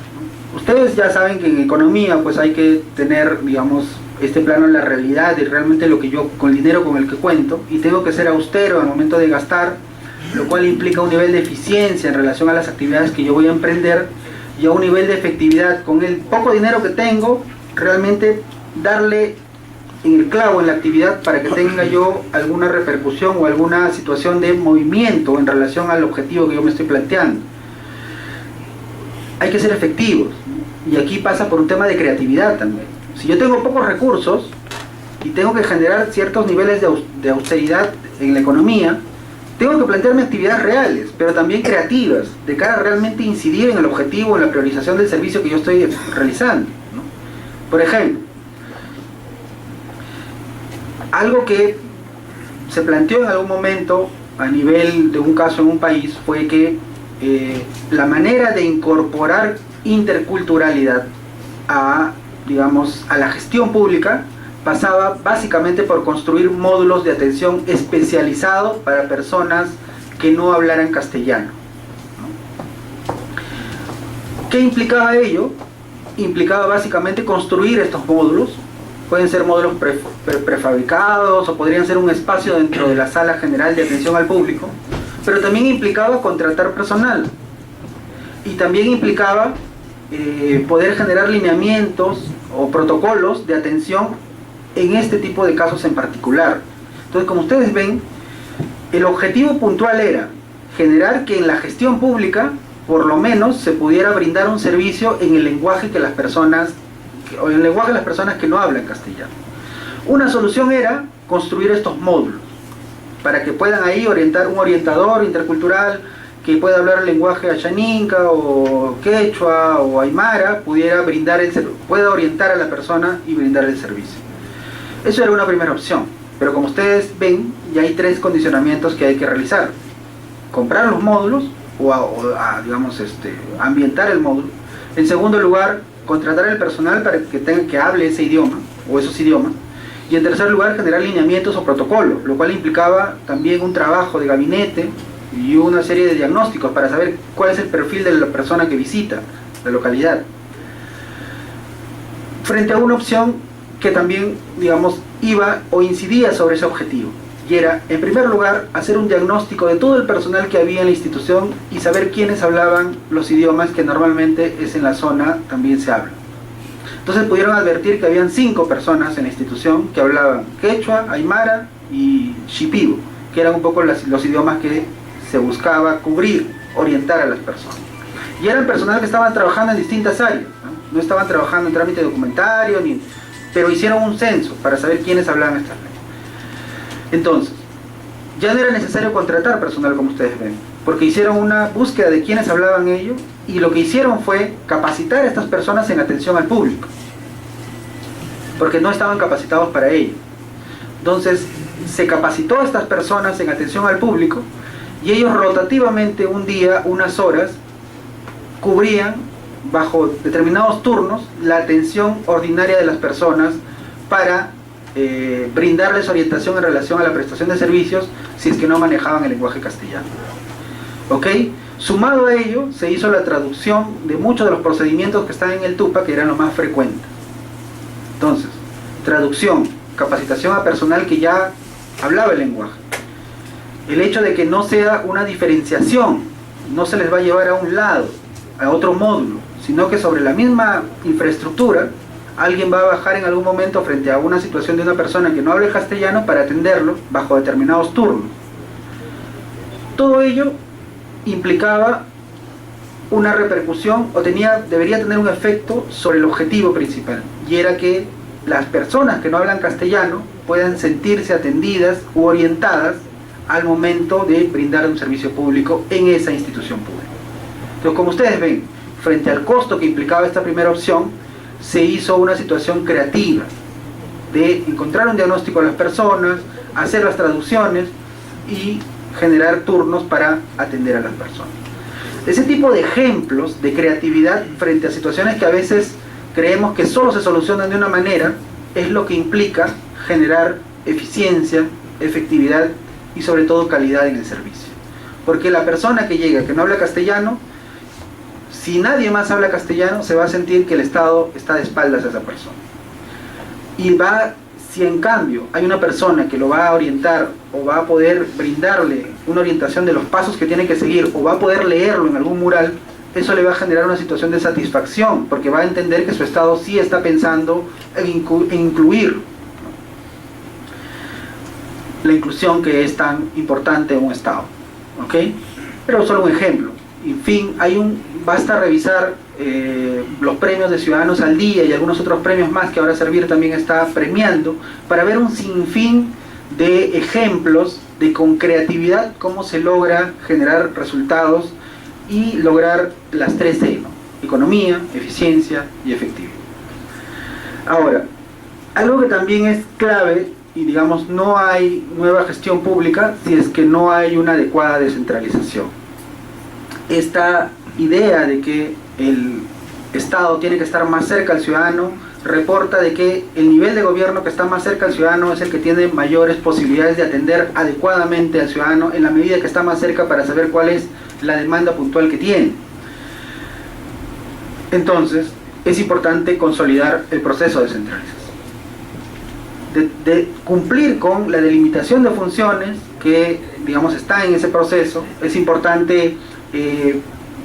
Ustedes ya saben que en economía pues hay que tener, digamos, este plano en la realidad de realmente lo que yo, con el dinero con el que cuento, y tengo que ser austero al momento de gastar, lo cual implica un nivel de eficiencia en relación a las actividades que yo voy a emprender, y a un nivel de efectividad con el poco dinero que tengo, realmente darle en el clavo en la actividad para que tenga yo alguna repercusión o alguna situación de movimiento en relación al objetivo que yo me estoy planteando. Hay que ser efectivos, y aquí pasa por un tema de creatividad también. Si yo tengo pocos recursos y tengo que generar ciertos niveles de austeridad en la economía, tengo que plantearme actividades reales, pero también creativas, de cara a realmente incidir en el objetivo, en la priorización del servicio que yo estoy realizando, ¿no? Por ejemplo, algo que se planteó en algún momento a nivel de un caso en un país fue que la manera de incorporar interculturalidad digamos, a la gestión pública pasaba básicamente por construir módulos de atención especializados para personas que no hablaran castellano, ¿no? ¿Qué implicaba ello? Implicaba básicamente construir estos módulos. Pueden ser módulos prefabricados o podrían ser un espacio dentro de la sala general de atención al público, pero también implicaba contratar personal y también implicaba poder generar lineamientos o protocolos de atención en este tipo de casos en particular. Entonces, como ustedes ven, el objetivo puntual era generar que en la gestión pública por lo menos se pudiera brindar un servicio en el lenguaje que las personas, o en el lenguaje de las personas que no hablan castellano. Una solución era construir estos módulos para que puedan ahí orientar un orientador intercultural que pueda hablar el lenguaje ayaninca o quechua o aymara, pueda orientar a la persona y brindar el servicio. Eso era una primera opción, pero como ustedes ven, ya hay 3 condicionamientos que hay que realizar: comprar los módulos digamos, ambientar el módulo. En segundo lugar, contratar el personal para que hable ese idioma o esos idiomas. Y en tercer lugar, generar lineamientos o protocolos, lo cual implicaba también un trabajo de gabinete y una serie de diagnósticos para saber cuál es el perfil de la persona que visita la localidad. Frente a una opción que también, digamos, iba o incidía sobre ese objetivo, y era, en primer lugar, hacer un diagnóstico de todo el personal que había en la institución y saber quiénes hablaban los idiomas que normalmente en la zona también se hablan. Entonces pudieron advertir que habían 5 personas en la institución que hablaban quechua, aymara y shipibo, que eran un poco los idiomas que se buscaba cubrir, orientar a las personas. Y eran personal que estaban trabajando en distintas áreas, no estaban trabajando en trámite documentario, pero hicieron un censo para saber quiénes hablaban estas lenguas. Entonces, ya no era necesario contratar personal, como ustedes ven, porque hicieron una búsqueda de quiénes hablaban ellos, y lo que hicieron fue capacitar a estas personas en atención al público, porque no estaban capacitados para ello. Entonces, se capacitó a estas personas en atención al público, y ellos rotativamente, un día, unas horas, cubrían, bajo determinados turnos, la atención ordinaria de las personas para brindarles orientación en relación a la prestación de servicios si es que no manejaban el lenguaje castellano. ¿Ok? Sumado a ello, se hizo la traducción de muchos de los procedimientos que están en el TUPA, que eran los más frecuentes. Entonces, traducción, capacitación a personal que ya hablaba el lenguaje. El hecho de que no sea una diferenciación, no se les va a llevar a un lado, a otro módulo, sino que sobre la misma infraestructura alguien va a bajar en algún momento frente a una situación de una persona que no habla el castellano para atenderlo bajo determinados turnos. Todo ello implicaba una repercusión o debería tener un efecto sobre el objetivo principal, y era que las personas que no hablan castellano puedan sentirse atendidas u orientadas al momento de brindar un servicio público en esa institución pública. Entonces, como ustedes ven, frente al costo que implicaba esta primera opción, se hizo una situación creativa de encontrar un diagnóstico a las personas, hacer las traducciones y generar turnos para atender a las personas. Ese tipo de ejemplos de creatividad frente a situaciones que a veces creemos que solo se solucionan de una manera, es lo que implica generar eficiencia, efectividad y sobre todo calidad en el servicio. Porque la persona que llega, que no habla castellano, si nadie más habla castellano, se va a sentir que el Estado está de espaldas a esa persona. Y si en cambio hay una persona que lo va a orientar o va a poder brindarle una orientación de los pasos que tiene que seguir o va a poder leerlo en algún mural, eso le va a generar una situación de satisfacción, porque va a entender que su Estado sí está pensando en incluir la inclusión que es tan importante en un Estado. ¿Ok? Pero solo un ejemplo. En fin, basta revisar los premios de Ciudadanos al Día y algunos otros premios más que ahora Servir también está premiando, para ver un sinfín de ejemplos de con creatividad cómo se logra generar resultados y lograr las 3E, ¿no? Economía, eficiencia y efectividad. Ahora, algo que también es clave, y digamos no hay nueva gestión pública si es que no hay una adecuada descentralización. Esta idea de que el Estado tiene que estar más cerca al ciudadano reporta de que el nivel de gobierno que está más cerca al ciudadano es el que tiene mayores posibilidades de atender adecuadamente al ciudadano en la medida que está más cerca para saber cuál es la demanda puntual que tiene. Entonces, es importante consolidar el proceso de descentralización. De cumplir con la delimitación de funciones que, digamos, está en ese proceso, es importante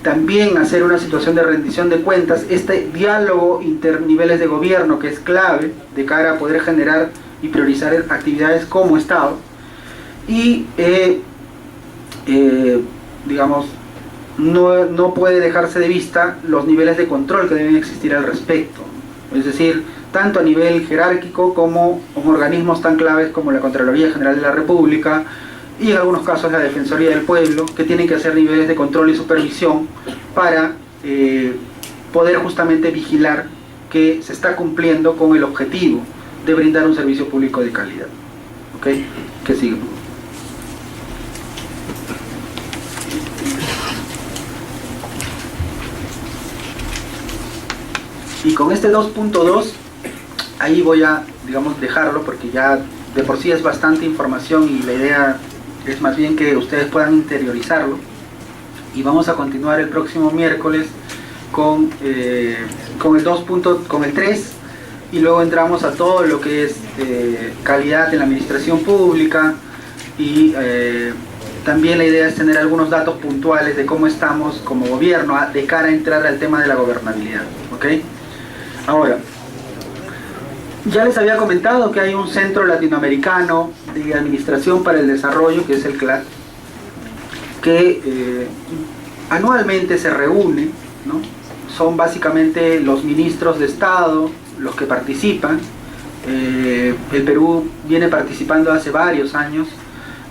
también hacer una situación de rendición de cuentas, este diálogo interniveles de gobierno que es clave de cara a poder generar y priorizar actividades como Estado, y digamos, no puede dejarse de vista los niveles de control que deben existir al respecto, es decir, tanto a nivel jerárquico como en organismos tan claves como la Contraloría General de la República y en algunos casos la Defensoría del Pueblo, que tienen que hacer niveles de control y supervisión para poder justamente vigilar que se está cumpliendo con el objetivo de brindar un servicio público de calidad. ¿Ok? ¿Qué sigue? Y con este 2.2, ahí voy a, digamos, dejarlo porque ya de por sí es bastante información y la idea es más bien que ustedes puedan interiorizarlo, y vamos a continuar el próximo miércoles con el 3, y luego entramos a todo lo que es calidad en la administración pública, y también la idea es tener algunos datos puntuales de cómo estamos como gobierno de cara a entrar al tema de la gobernabilidad. ¿Ok? Ahora, ya les había comentado que hay un Centro Latinoamericano de Administración para el Desarrollo, que es el CLAD, que anualmente se reúne, ¿no? Son básicamente los ministros de Estado los que participan. El Perú viene participando hace varios años.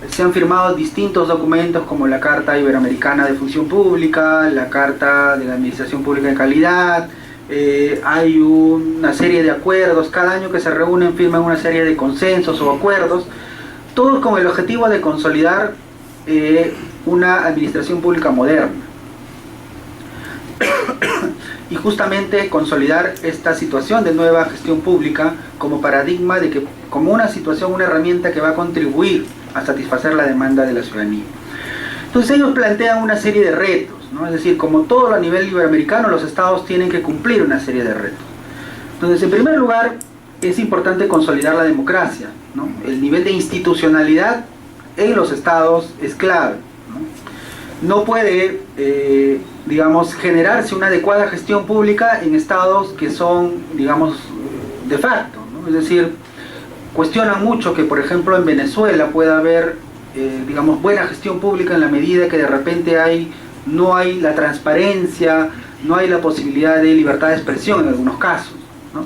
Se han firmado distintos documentos como la Carta Iberoamericana de Función Pública, la Carta de la Administración Pública de Calidad. Hay una serie de acuerdos, cada año que se reúnen firman una serie de consensos o acuerdos, todos con el objetivo de consolidar una administración pública moderna y justamente consolidar esta situación de nueva gestión pública como paradigma de que, como una situación, una herramienta que va a contribuir a satisfacer la demanda de la ciudadanía. Entonces ellos plantean una serie de retos, ¿no? Es decir, como todo a nivel iberoamericano, los estados tienen que cumplir una serie de retos. Entonces, en primer lugar, es importante consolidar la democracia, ¿no? El nivel de institucionalidad en los estados es clave, ¿no? No puede digamos, generarse una adecuada gestión pública en estados que son, digamos, de facto, ¿no? Es decir, cuestionan mucho que, por ejemplo, en Venezuela pueda haber, digamos, buena gestión pública en la medida que de repente no hay la transparencia, no hay la posibilidad de libertad de expresión en algunos casos, ¿no?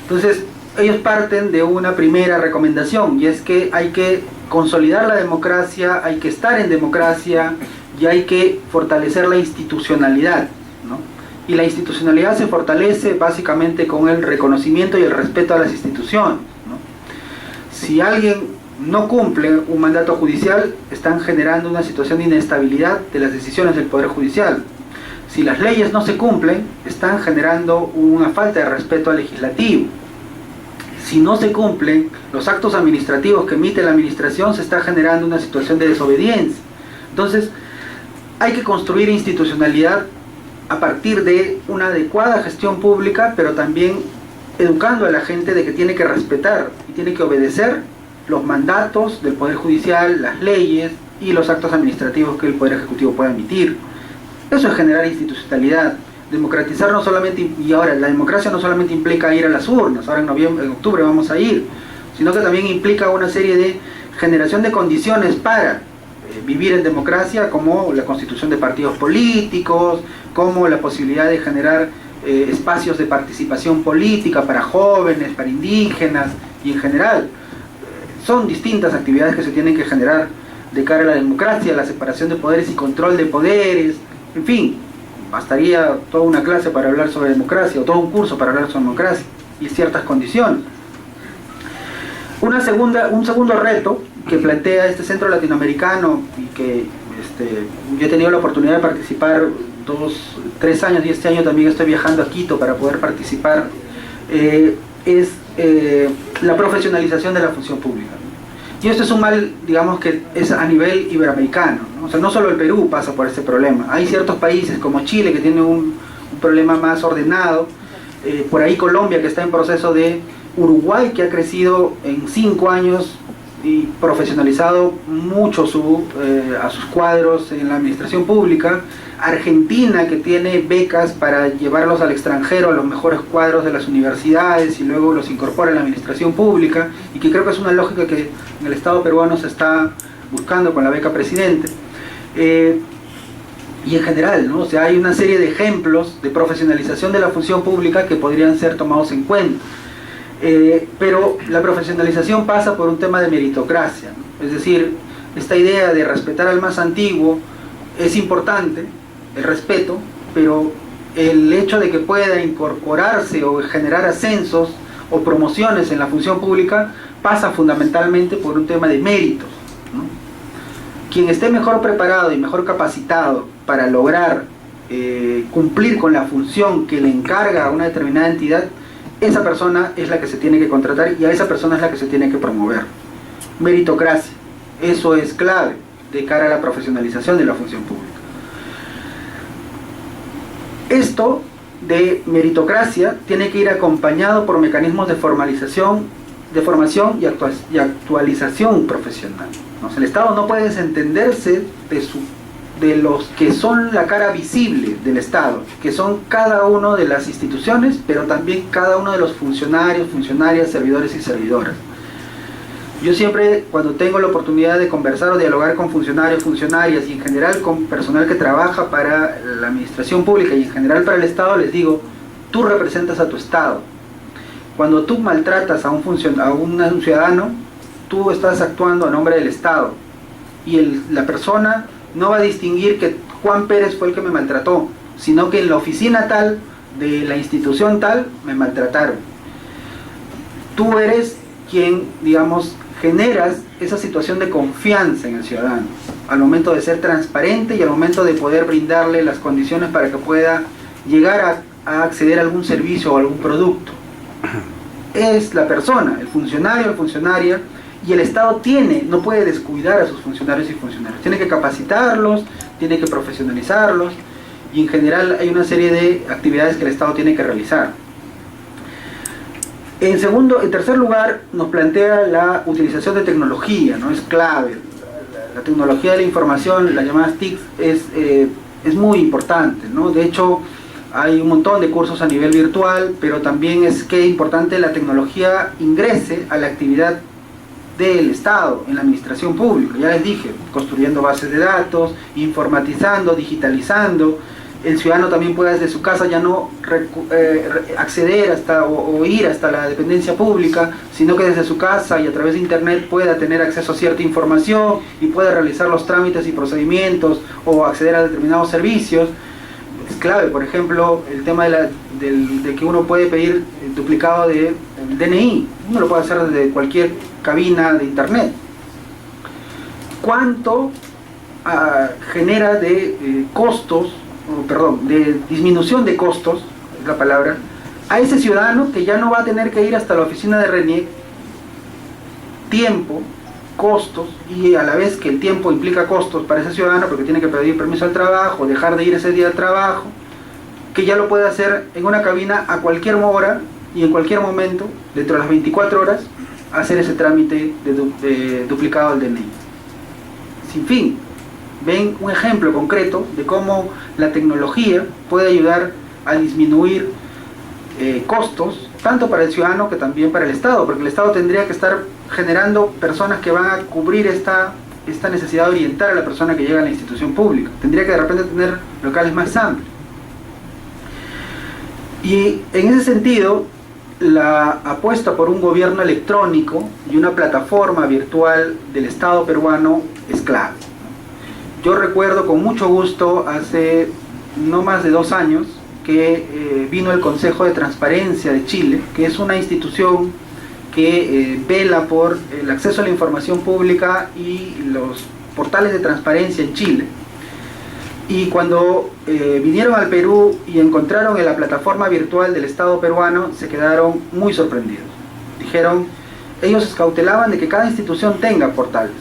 Entonces, ellos parten de una primera recomendación, y es que hay que consolidar la democracia, hay que estar en democracia y hay que fortalecer la institucionalidad, ¿no? Y la institucionalidad se fortalece básicamente con el reconocimiento y el respeto a las instituciones, ¿no? Si alguien no cumple un mandato judicial, están generando una situación de inestabilidad de las decisiones del Poder Judicial. Si las leyes no se cumplen, están generando una falta de respeto al legislativo. Si no se cumplen los actos administrativos que emite la administración, se está generando una situación de desobediencia. Entonces, hay que construir institucionalidad a partir de una adecuada gestión pública, pero también educando a la gente de que tiene que respetar y tiene que obedecer los mandatos del Poder Judicial, las leyes y los actos administrativos que el Poder Ejecutivo pueda emitir. Eso es generar institucionalidad. Democratizar no solamente, y ahora la democracia no solamente implica ir a las urnas, ahora en octubre vamos a ir, sino que también implica una serie de generación de condiciones para vivir en democracia, como la constitución de partidos políticos, como la posibilidad de generar espacios de participación política para jóvenes, para indígenas y en general. Son distintas actividades que se tienen que generar de cara a la democracia, la separación de poderes y control de poderes, en fin, bastaría toda una clase para hablar sobre democracia, o todo un curso para hablar sobre democracia y ciertas condiciones. Un segundo reto que plantea este centro latinoamericano, y que yo he tenido la oportunidad de participar 3 años, y este año también estoy viajando a Quito para poder participar, es la profesionalización de la función pública. Y esto es un mal, digamos, que es a nivel iberoamericano, ¿no? O sea, no solo el Perú pasa por este problema. Hay ciertos países como Chile que tienen un problema más ordenado, por ahí Colombia que está en proceso de, Uruguay que ha crecido en 5 años y profesionalizado mucho a sus cuadros en la administración pública, Argentina que tiene becas para llevarlos al extranjero a los mejores cuadros de las universidades y luego los incorpora en la administración pública, y que creo que es una lógica que en el Estado peruano se está buscando con la beca Presidente. Y en general, ¿no? O sea, hay una serie de ejemplos de profesionalización de la función pública que podrían ser tomados en cuenta. Pero la profesionalización pasa por un tema de meritocracia, ¿no? Es decir, esta idea de respetar al más antiguo es importante, el respeto, pero el hecho de que pueda incorporarse o generar ascensos o promociones en la función pública pasa fundamentalmente por un tema de méritos, ¿no? Quien esté mejor preparado y mejor capacitado para lograr cumplir con la función que le encarga a una determinada entidad, esa persona es la que se tiene que contratar y a esa persona es la que se tiene que promover. Meritocracia, eso es clave de cara a la profesionalización de la función pública. Esto de meritocracia tiene que ir acompañado por mecanismos de formalización, de formación y actualización profesional, ¿no? O sea, el Estado no puede desentenderse de los que son la cara visible del Estado, que son cada uno de las instituciones, pero también cada uno de los funcionarios, funcionarias, servidores y servidoras. Yo siempre, cuando tengo la oportunidad de conversar o dialogar con funcionarios, funcionarias y en general con personal que trabaja para la administración pública y en general para el Estado, les digo, tú representas a tu Estado. Cuando tú maltratas a un ciudadano, tú estás actuando a nombre del Estado y la persona no va a distinguir que Juan Pérez fue el que me maltrató, sino que en la oficina tal, de la institución tal, me maltrataron. Tú eres quien, digamos, generas esa situación de confianza en el ciudadano, al momento de ser transparente y al momento de poder brindarle las condiciones para que pueda llegar a acceder a algún servicio o algún producto. Es la persona, el funcionario, la funcionaria, y el Estado no puede descuidar a sus funcionarios y funcionarias. Tiene que capacitarlos, tiene que profesionalizarlos, y en general hay una serie de actividades que el Estado tiene que realizar. En tercer lugar, nos plantea la utilización de tecnología, ¿no? Es clave. La tecnología de la información, las llamadas TIC, es es muy importante, ¿no? De hecho, hay un montón de cursos a nivel virtual, pero también es que es importante la tecnología ingrese a la actividad del Estado, en la administración pública. Ya les dije, construyendo bases de datos, informatizando, digitalizando. El ciudadano también puede desde su casa ya no acceder hasta o ir hasta la dependencia pública, sino que desde su casa y a través de internet pueda tener acceso a cierta información y pueda realizar los trámites y procedimientos o acceder a determinados servicios. Es clave, por ejemplo, el tema de que uno puede pedir el duplicado de DNI. Uno lo puede hacer desde cualquier cabina de internet. ¿Cuánto genera de costos, perdón, de disminución de costos, es la palabra, a ese ciudadano que ya no va a tener que ir hasta la oficina de RENIEC? Tiempo, costos, y a la vez que el tiempo implica costos para ese ciudadano porque tiene que pedir permiso al trabajo, dejar de ir ese día al trabajo, que ya lo puede hacer en una cabina a cualquier hora y en cualquier momento, dentro de las 24 horas, hacer ese trámite de duplicado del DNI. Sin fin, ven un ejemplo concreto de cómo la tecnología puede ayudar a disminuir costos, tanto para el ciudadano que también para el Estado, porque el Estado tendría que estar generando personas que van a cubrir esta necesidad de orientar a la persona que llega a la institución pública. Tendría que de repente tener locales más amplios. Y en ese sentido, la apuesta por un gobierno electrónico y una plataforma virtual del Estado peruano es clave. Yo recuerdo con mucho gusto hace no más de 2 años que vino el Consejo de Transparencia de Chile, que es una institución que vela por el acceso a la información pública y los portales de transparencia en Chile. Y cuando vinieron al Perú y encontraron en la plataforma virtual del Estado peruano, se quedaron muy sorprendidos. Dijeron, ellos cautelaban de que cada institución tenga portales,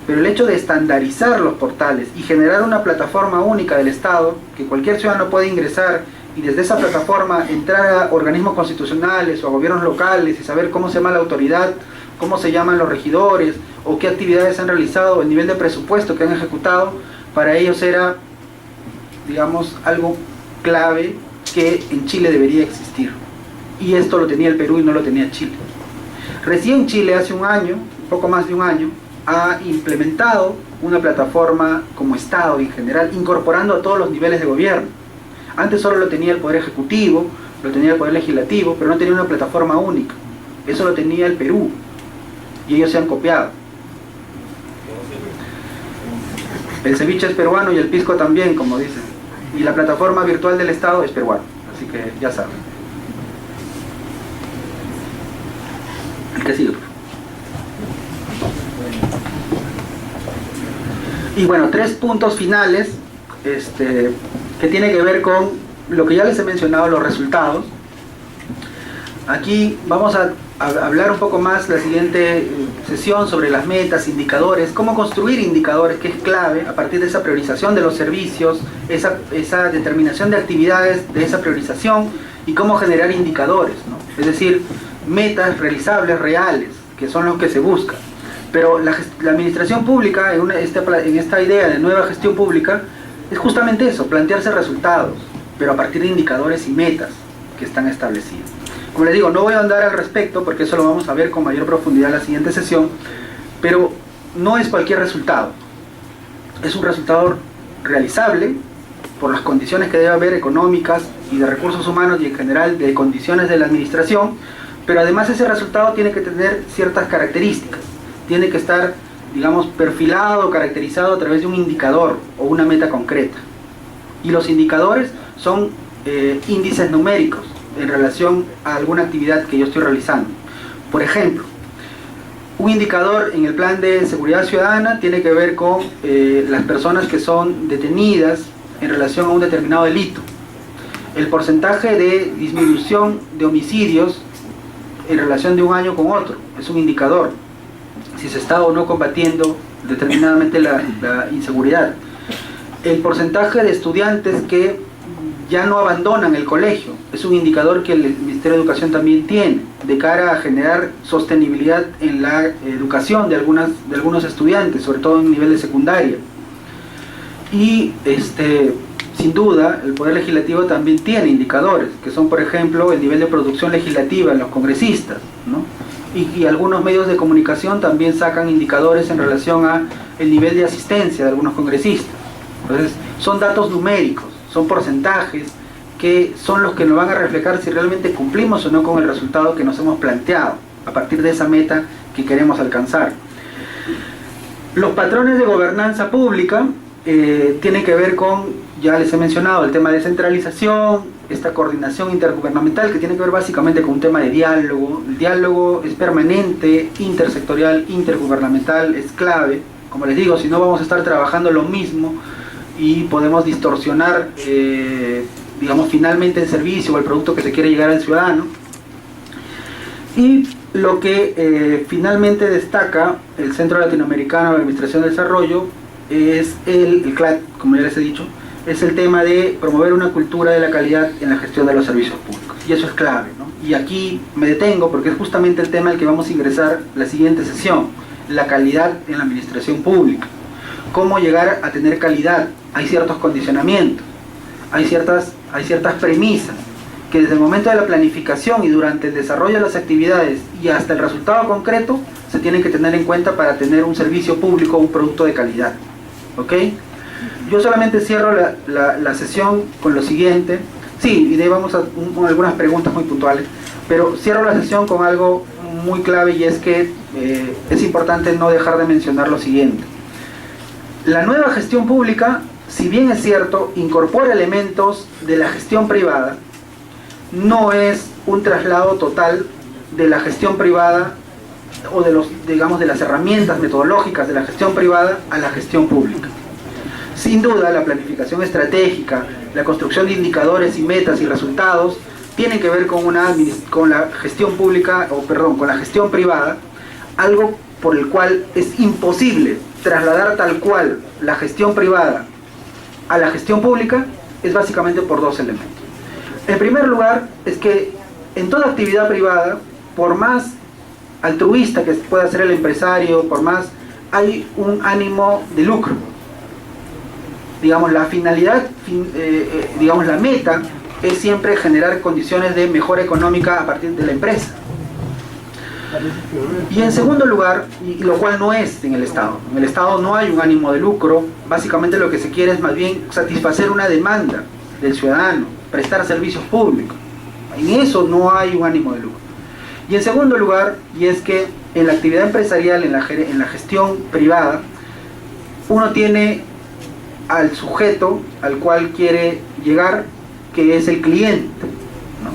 pero el hecho de estandarizar los portales y generar una plataforma única del Estado, que cualquier ciudadano puede ingresar y desde esa plataforma entrar a organismos constitucionales o a gobiernos locales y saber cómo se llama la autoridad, cómo se llaman los regidores o qué actividades han realizado, el nivel de presupuesto que han ejecutado, para ellos era, digamos, algo clave que en Chile debería existir. Y esto lo tenía el Perú y no lo tenía Chile. Recién Chile, hace un año, poco más de un año, ha implementado una plataforma como Estado en general, incorporando a todos los niveles de gobierno. Antes solo lo tenía el Poder Ejecutivo, lo tenía el Poder Legislativo, pero no tenía una plataforma única. Eso lo tenía el Perú, y ellos se han copiado. El ceviche es peruano y el pisco también, como dicen. Y la plataforma virtual del Estado es peruana, así que ya saben. El que sigue. Y bueno, 3 puntos finales que tiene que ver con lo que ya les he mencionado, los resultados. Aquí vamos a hablar un poco más la siguiente sesión sobre las metas, indicadores, cómo construir indicadores, que es clave a partir de esa priorización de los servicios, esa determinación de actividades de esa priorización y cómo generar indicadores, ¿no? Es decir, metas realizables, reales, que son los que se buscan. Pero la administración pública, en esta idea de nueva gestión pública, es justamente eso, plantearse resultados, pero a partir de indicadores y metas que están establecidos. Como les digo, no voy a andar al respecto porque eso lo vamos a ver con mayor profundidad en la siguiente sesión, pero no es cualquier resultado. Es un resultado realizable por las condiciones que debe haber económicas y de recursos humanos y en general de condiciones de la administración, pero además ese resultado tiene que tener ciertas características. Tiene que estar, digamos, perfilado, caracterizado a través de un indicador o una meta concreta. Y los indicadores son índices numéricos en relación a alguna actividad que yo estoy realizando. Por ejemplo, un indicador en el plan de seguridad ciudadana tiene que ver con las personas que son detenidas en relación a un determinado delito. El porcentaje de disminución de homicidios en relación de un año con otro es un indicador. Si se está o no combatiendo determinadamente la inseguridad. El porcentaje de estudiantes que ya no abandonan el colegio es un indicador que el Ministerio de Educación también tiene de cara a generar sostenibilidad en la educación de algunos estudiantes, sobre todo en nivel de secundaria. Y sin duda, el Poder Legislativo también tiene indicadores, que son, por ejemplo, el nivel de producción legislativa en los congresistas, ¿no? Y algunos medios de comunicación también sacan indicadores en relación a el nivel de asistencia de algunos congresistas. Entonces, son datos numéricos, son porcentajes que son los que nos van a reflejar si realmente cumplimos o no con el resultado que nos hemos planteado a partir de esa meta que queremos alcanzar. Los patrones de gobernanza pública tienen que ver con, ya les he mencionado, el tema de descentralización, esta coordinación intergubernamental que tiene que ver básicamente con un tema de diálogo. El diálogo es permanente, intersectorial, intergubernamental, es clave. Como les digo, si no vamos a estar trabajando lo mismo y podemos distorsionar, digamos, finalmente el servicio o el producto que se quiere llegar al ciudadano. Y lo que finalmente destaca el Centro Latinoamericano de Administración del Desarrollo es el CLAD, como ya les he dicho, es el tema de promover una cultura de la calidad en la gestión de los servicios públicos. Y eso es clave, ¿no? Y aquí me detengo porque es justamente el tema al que vamos a ingresar la siguiente sesión, la calidad en la administración pública. ¿Cómo llegar a tener calidad? Hay ciertos condicionamientos, hay ciertas premisas que desde el momento de la planificación y durante el desarrollo de las actividades y hasta el resultado concreto se tienen que tener en cuenta para tener un servicio público o un producto de calidad. ¿Ok? Yo solamente cierro la sesión con lo siguiente. Sí, y de ahí vamos a algunas preguntas muy puntuales, pero cierro la sesión con algo muy clave, y es que es importante no dejar de mencionar lo siguiente. La nueva gestión pública, si bien es cierto, incorpora elementos de la gestión privada, no es un traslado total de la gestión privada o de de las herramientas metodológicas de la gestión privada a la gestión pública. Sin duda, la planificación estratégica, la construcción de indicadores y metas y resultados tienen que ver con la gestión pública, con la gestión privada, algo por el cual es imposible trasladar tal cual la gestión privada a la gestión pública, es básicamente por dos elementos. En primer lugar, es que en toda actividad privada, por más altruista que pueda ser el empresario, por más, hay un ánimo de lucro. Digamos, la finalidad, digamos, la meta es siempre generar condiciones de mejora económica a partir de la empresa. Y en segundo lugar, y lo cual no es en el Estado no hay un ánimo de lucro. Básicamente lo que se quiere es más bien satisfacer una demanda del ciudadano, prestar servicios públicos. En eso no hay un ánimo de lucro. Y en segundo lugar, y es que en la actividad empresarial, en la gestión privada, uno tiene al sujeto al cual quiere llegar, que es el cliente, ¿no?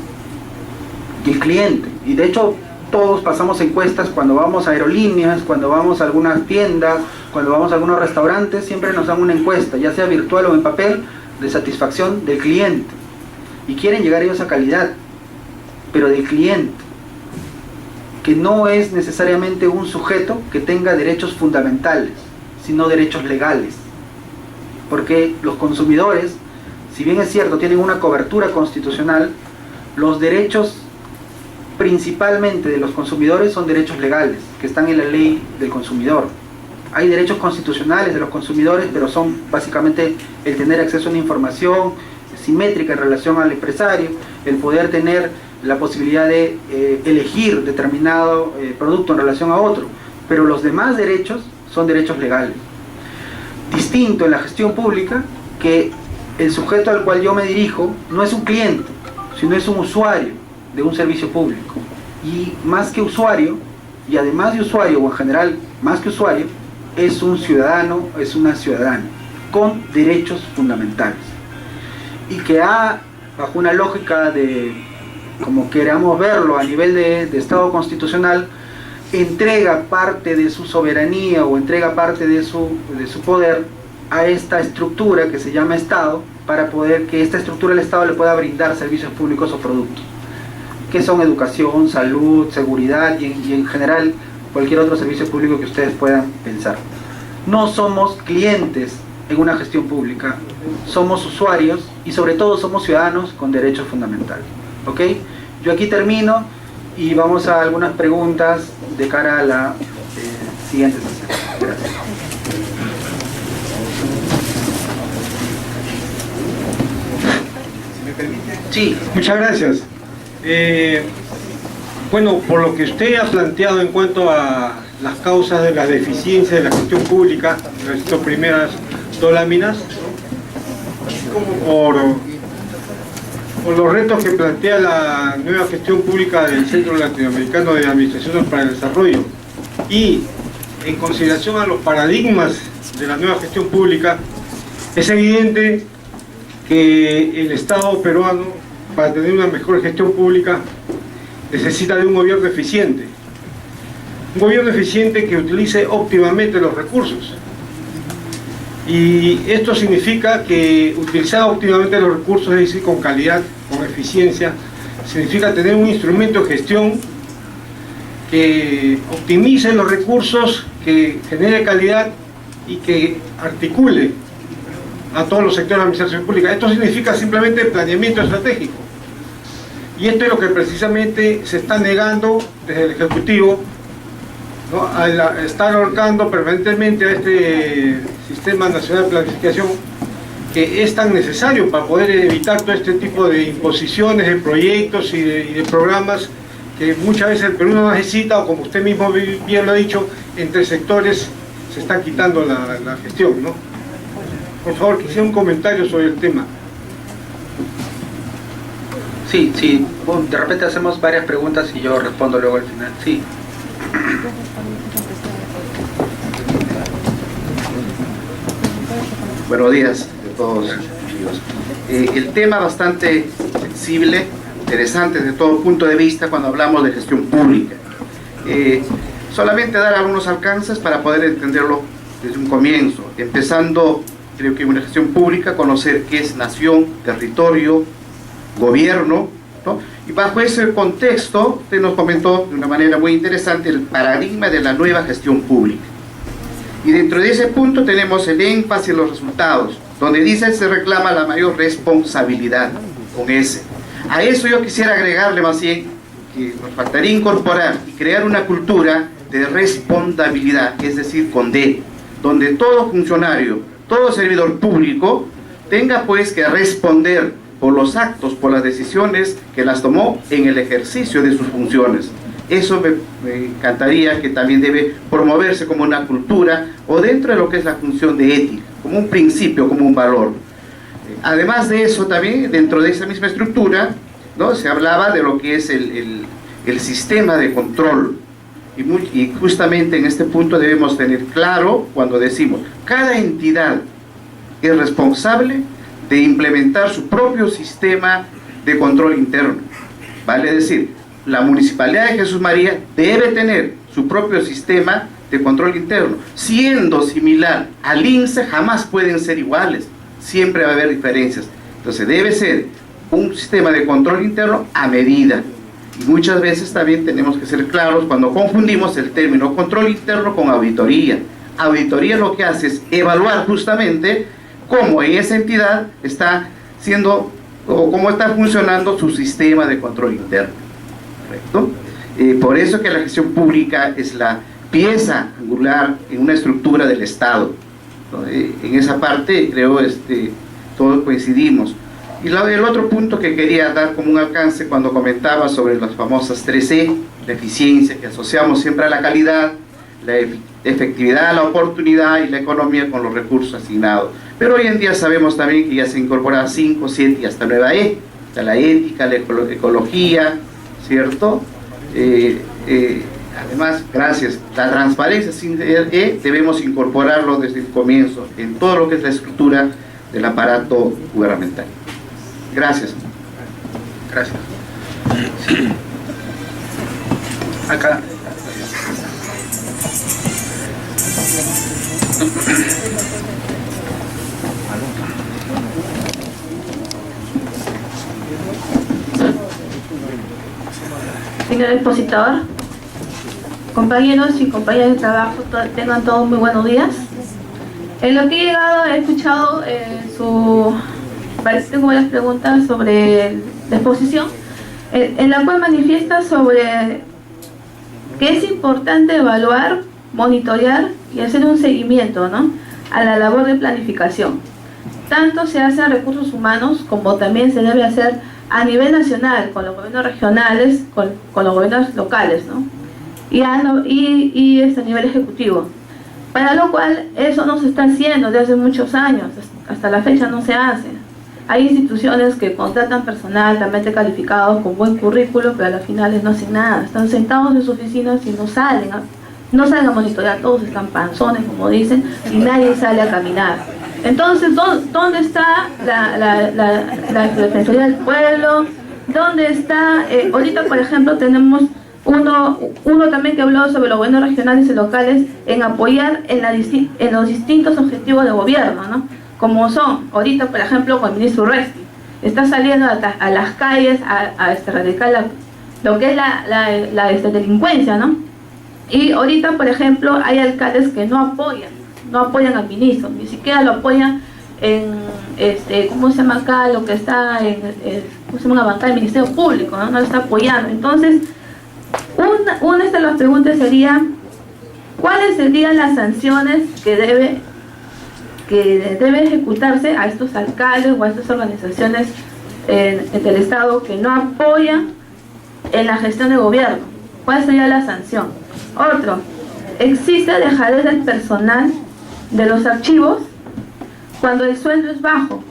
Y el cliente, y de hecho todos pasamos encuestas cuando vamos a aerolíneas, cuando vamos a algunas tiendas, cuando vamos a algunos restaurantes, siempre nos dan una encuesta, ya sea virtual o en papel, de satisfacción del cliente. Y quieren llegar ellos a calidad, pero del cliente, que no es necesariamente un sujeto que tenga derechos fundamentales, sino derechos legales. Porque los consumidores, si bien es cierto, tienen una cobertura constitucional, los derechos principalmente de los consumidores son derechos legales, que están en la ley del consumidor. Hay derechos constitucionales de los consumidores, pero son básicamente el tener acceso a una información simétrica en relación al empresario, el poder tener la posibilidad de elegir determinado producto en relación a otro, pero los demás derechos son derechos legales. Distinto en la gestión pública, que el sujeto al cual yo me dirijo no es un cliente, sino es un usuario de un servicio público. Y más que usuario, y además de usuario, o en general más que usuario, es un ciudadano, es una ciudadana, con derechos fundamentales. Y que bajo una lógica de, como queramos verlo, a nivel de Estado constitucional, entrega parte de su soberanía o entrega parte de su poder a esta estructura que se llama Estado, para poder que esta estructura del Estado le pueda brindar servicios públicos o productos, que son educación, salud, seguridad y en general cualquier otro servicio público que ustedes puedan pensar. No somos clientes en una gestión pública, somos usuarios y sobre todo somos ciudadanos con derechos fundamentales. ¿Ok? Yo aquí termino y vamos a algunas preguntas de cara a la siguiente sesión. Gracias. ¿Me permite? Sí. Muchas gracias. Bueno, por lo que usted ha planteado en cuanto a las causas de la deficiencia de la gestión pública, las dos primeras dos láminas, así como por los retos que plantea la nueva gestión pública del Centro Latinoamericano de Administración para el Desarrollo, y en consideración a los paradigmas de la nueva gestión pública, es evidente que el Estado peruano, para tener una mejor gestión pública, necesita de un gobierno eficiente. Un gobierno eficiente que utilice óptimamente los recursos. Y esto significa que utilizar óptimamente los recursos, es decir, con calidad, con eficiencia, significa tener un instrumento de gestión que optimice los recursos, que genere calidad y que articule a todos los sectores de la administración pública. Esto significa simplemente planeamiento estratégico. Y esto es lo que precisamente se está negando desde el Ejecutivo, ¿no? Al estar ahorcando permanentemente a este Sistema Nacional de Planificación, que es tan necesario para poder evitar todo este tipo de imposiciones, de proyectos y de programas que muchas veces el Perú no necesita, o como usted mismo bien lo ha dicho, entre sectores se está quitando la gestión, ¿no? Por favor, quisiera un comentario sobre el tema. Sí, sí. Bueno, de repente hacemos varias preguntas y yo respondo luego al final. Sí. Buenos días a todos, amigos. El tema bastante sensible, interesante desde todo punto de vista cuando hablamos de gestión pública. Solamente dar algunos alcances para poder entenderlo desde un comienzo. Empezando, creo que una gestión pública, conocer qué es nación, territorio, gobierno, ¿no? Y bajo ese contexto, usted nos comentó de una manera muy interesante el paradigma de la nueva gestión pública. Y dentro de ese punto tenemos el énfasis en los resultados, donde dice se reclama la mayor responsabilidad con ese. A eso yo quisiera agregarle más bien que nos faltaría incorporar y crear una cultura de responsabilidad, es decir, con D, donde todo funcionario, todo servidor público tenga pues que responder por los actos, por las decisiones que las tomó en el ejercicio de sus funciones. Eso me encantaría que también debe promoverse como una cultura o dentro de lo que es la función de ética, como un principio, como un valor. Además de eso también, dentro de esa misma estructura, ¿no? Se hablaba de lo que es el sistema de control. Y justamente en este punto debemos tener claro cuando decimos, cada entidad es responsable de implementar su propio sistema de control interno. Vale decir, la Municipalidad de Jesús María debe tener su propio sistema de control interno. Siendo similar al INSE, jamás pueden ser iguales. Siempre va a haber diferencias. Entonces debe ser un sistema de control interno a medida. Y muchas veces también tenemos que ser claros cuando confundimos el término control interno con auditoría. Auditoría lo que hace es evaluar justamente cómo en esa entidad está siendo o cómo está funcionando su sistema de control interno. ¿Correcto? Por eso que la gestión pública es la pieza angular en una estructura del Estado, ¿no? En esa parte creo todos coincidimos. Y el otro punto que quería dar como un alcance cuando comentaba sobre las famosas 3E, la eficiencia, que asociamos siempre a la calidad, la efectividad, la oportunidad y la economía con los recursos asignados. Pero hoy en día sabemos también que ya se incorpora 5, 7 y hasta 9E, o sea, la ética, la ecología, ¿cierto? Además, gracias, la transparencia sin E debemos incorporarlo desde el comienzo en todo lo que es la estructura del aparato gubernamental. Gracias. Gracias. Sí. Acá. Señor expositor, compañeros y compañeras de trabajo, tengan todos muy buenos días. En lo que he llegado he escuchado tengo varias preguntas sobre la exposición, en la cual manifiesta sobre que es importante evaluar, monitorear y hacer un seguimiento, ¿no?, a la labor de planificación. tanto se hace en recursos humanos como también se debe hacer a nivel nacional, con los gobiernos regionales, con los gobiernos locales, ¿no? Y a nivel ejecutivo. Para lo cual eso no se está haciendo desde hace muchos años, hasta la fecha no se hace. Hay instituciones que contratan personal altamente calificado con buen currículo, pero a las finales no hacen nada. Están sentados en sus oficinas y no salen a monitorear, todos están panzones, como dicen, y nadie sale a caminar. Entonces, ¿dónde está la Defensoría del Pueblo? ¿Dónde está? Ahorita, por ejemplo, tenemos uno también que habló sobre los gobiernos regionales y locales en apoyar en los distintos objetivos de gobierno, ¿no? Como son, ahorita, por ejemplo, con el ministro Urresti, está saliendo a las calles a erradicar lo que es la delincuencia, ¿no? Y ahorita, por ejemplo, hay alcaldes que no apoyan al ministro, ni siquiera lo apoyan en, ¿cómo se llama acá? Lo que está ¿cómo se llama? La bancada del Ministerio Público, ¿no? No lo está apoyando. Entonces, una de las preguntas sería, ¿cuáles serían las sanciones que debe ejecutarse a estos alcaldes o a estas organizaciones del Estado que no apoyan en la gestión de gobierno? ¿Cuál sería la sanción? Otro, existe dejadez del personal de los archivos cuando el sueldo es bajo.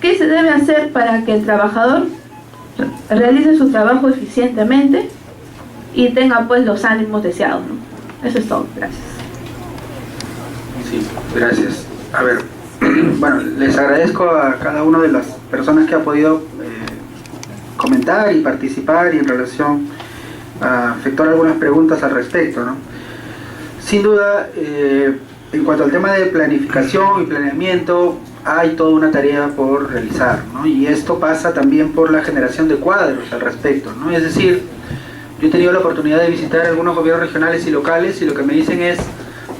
¿Qué se debe hacer para que el trabajador realice su trabajo eficientemente y tenga pues los ánimos deseados, ¿no? Eso es todo, gracias. Sí, gracias. A ver, bueno, les agradezco a cada una de las personas que ha podido comentar y participar y en relación a efectuar algunas preguntas al respecto, ¿no? Sin duda, en cuanto al tema de planificación y planeamiento, hay toda una tarea por realizar, ¿no? Y esto pasa también por la generación de cuadros al respecto, ¿no? Es decir, yo he tenido la oportunidad de visitar algunos gobiernos regionales y locales y lo que me dicen es,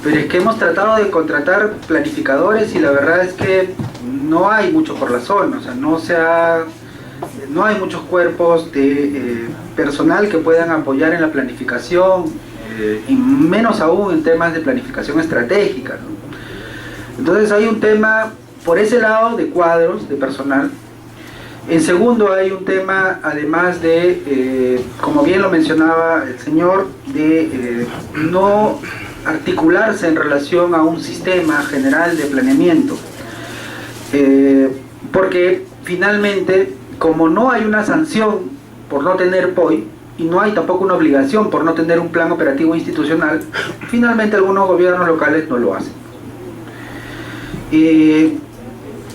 pero es que hemos tratado de contratar planificadores y la verdad es que no hay mucho por la zona, o sea, no hay muchos cuerpos de personal que puedan apoyar en la planificación y menos aún en temas de planificación estratégica, ¿no? Entonces hay un tema por ese lado de cuadros de personal. En segundo, hay un tema además de, como bien lo mencionaba el señor, de no articularse en relación a un sistema general de planeamiento, porque finalmente, como no hay una sanción por no tener POI y no hay tampoco una obligación por no tener un plan operativo institucional, finalmente algunos gobiernos locales no lo hacen.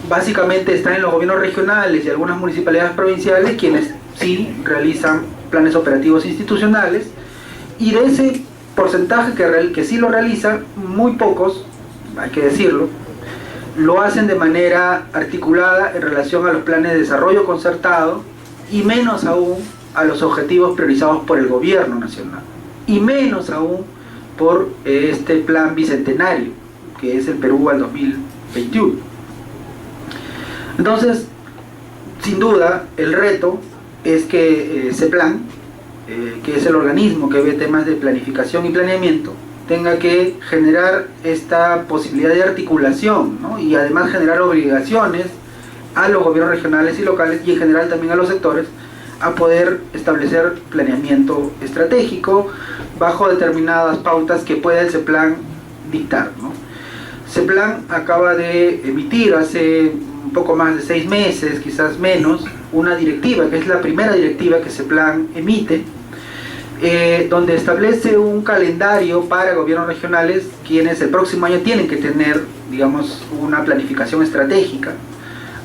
Básicamente están en los gobiernos regionales y algunas municipalidades provinciales quienes sí realizan planes operativos institucionales, y de ese porcentaje que sí lo realizan, muy pocos, hay que decirlo, lo hacen de manera articulada en relación a los planes de desarrollo concertado y menos aún a los objetivos priorizados por el gobierno nacional y menos aún por este plan bicentenario que es el Perú al 2021. Entonces, sin duda, el reto es que CEPLAN, que es el organismo que ve temas de planificación y planeamiento, tenga que generar esta posibilidad de articulación, ¿no? Y además generar obligaciones a los gobiernos regionales y locales y en general también a los sectores a poder establecer planeamiento estratégico bajo determinadas pautas que pueda el CEPLAN dictar, ¿no? CEPLAN acaba de emitir hace un poco más de 6 meses, quizás menos, una directiva, que es la primera directiva que CEPLAN emite, donde establece un calendario para gobiernos regionales, quienes el próximo año tienen que tener, digamos, una planificación estratégica,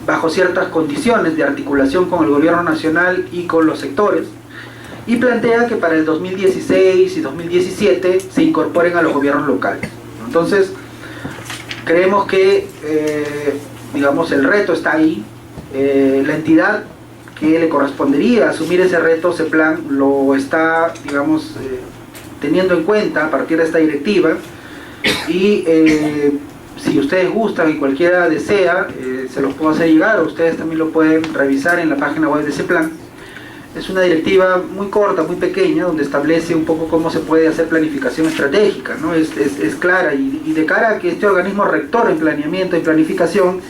bajo ciertas condiciones de articulación con el gobierno nacional y con los sectores, y plantea que para el 2016 y 2017 se incorporen a los gobiernos locales. Entonces, creemos que, digamos, el reto está ahí. La entidad que le correspondería asumir ese reto, CEPLAN, lo está, digamos, teniendo en cuenta a partir de esta directiva, y si ustedes gustan y cualquiera desea, se los puedo hacer llegar, o ustedes también lo pueden revisar en la página web de CEPLAN. Es una directiva muy corta, muy pequeña, donde establece un poco cómo se puede hacer planificación estratégica, ¿no? Es clara, y de cara a que este organismo rector en planeamiento y planificación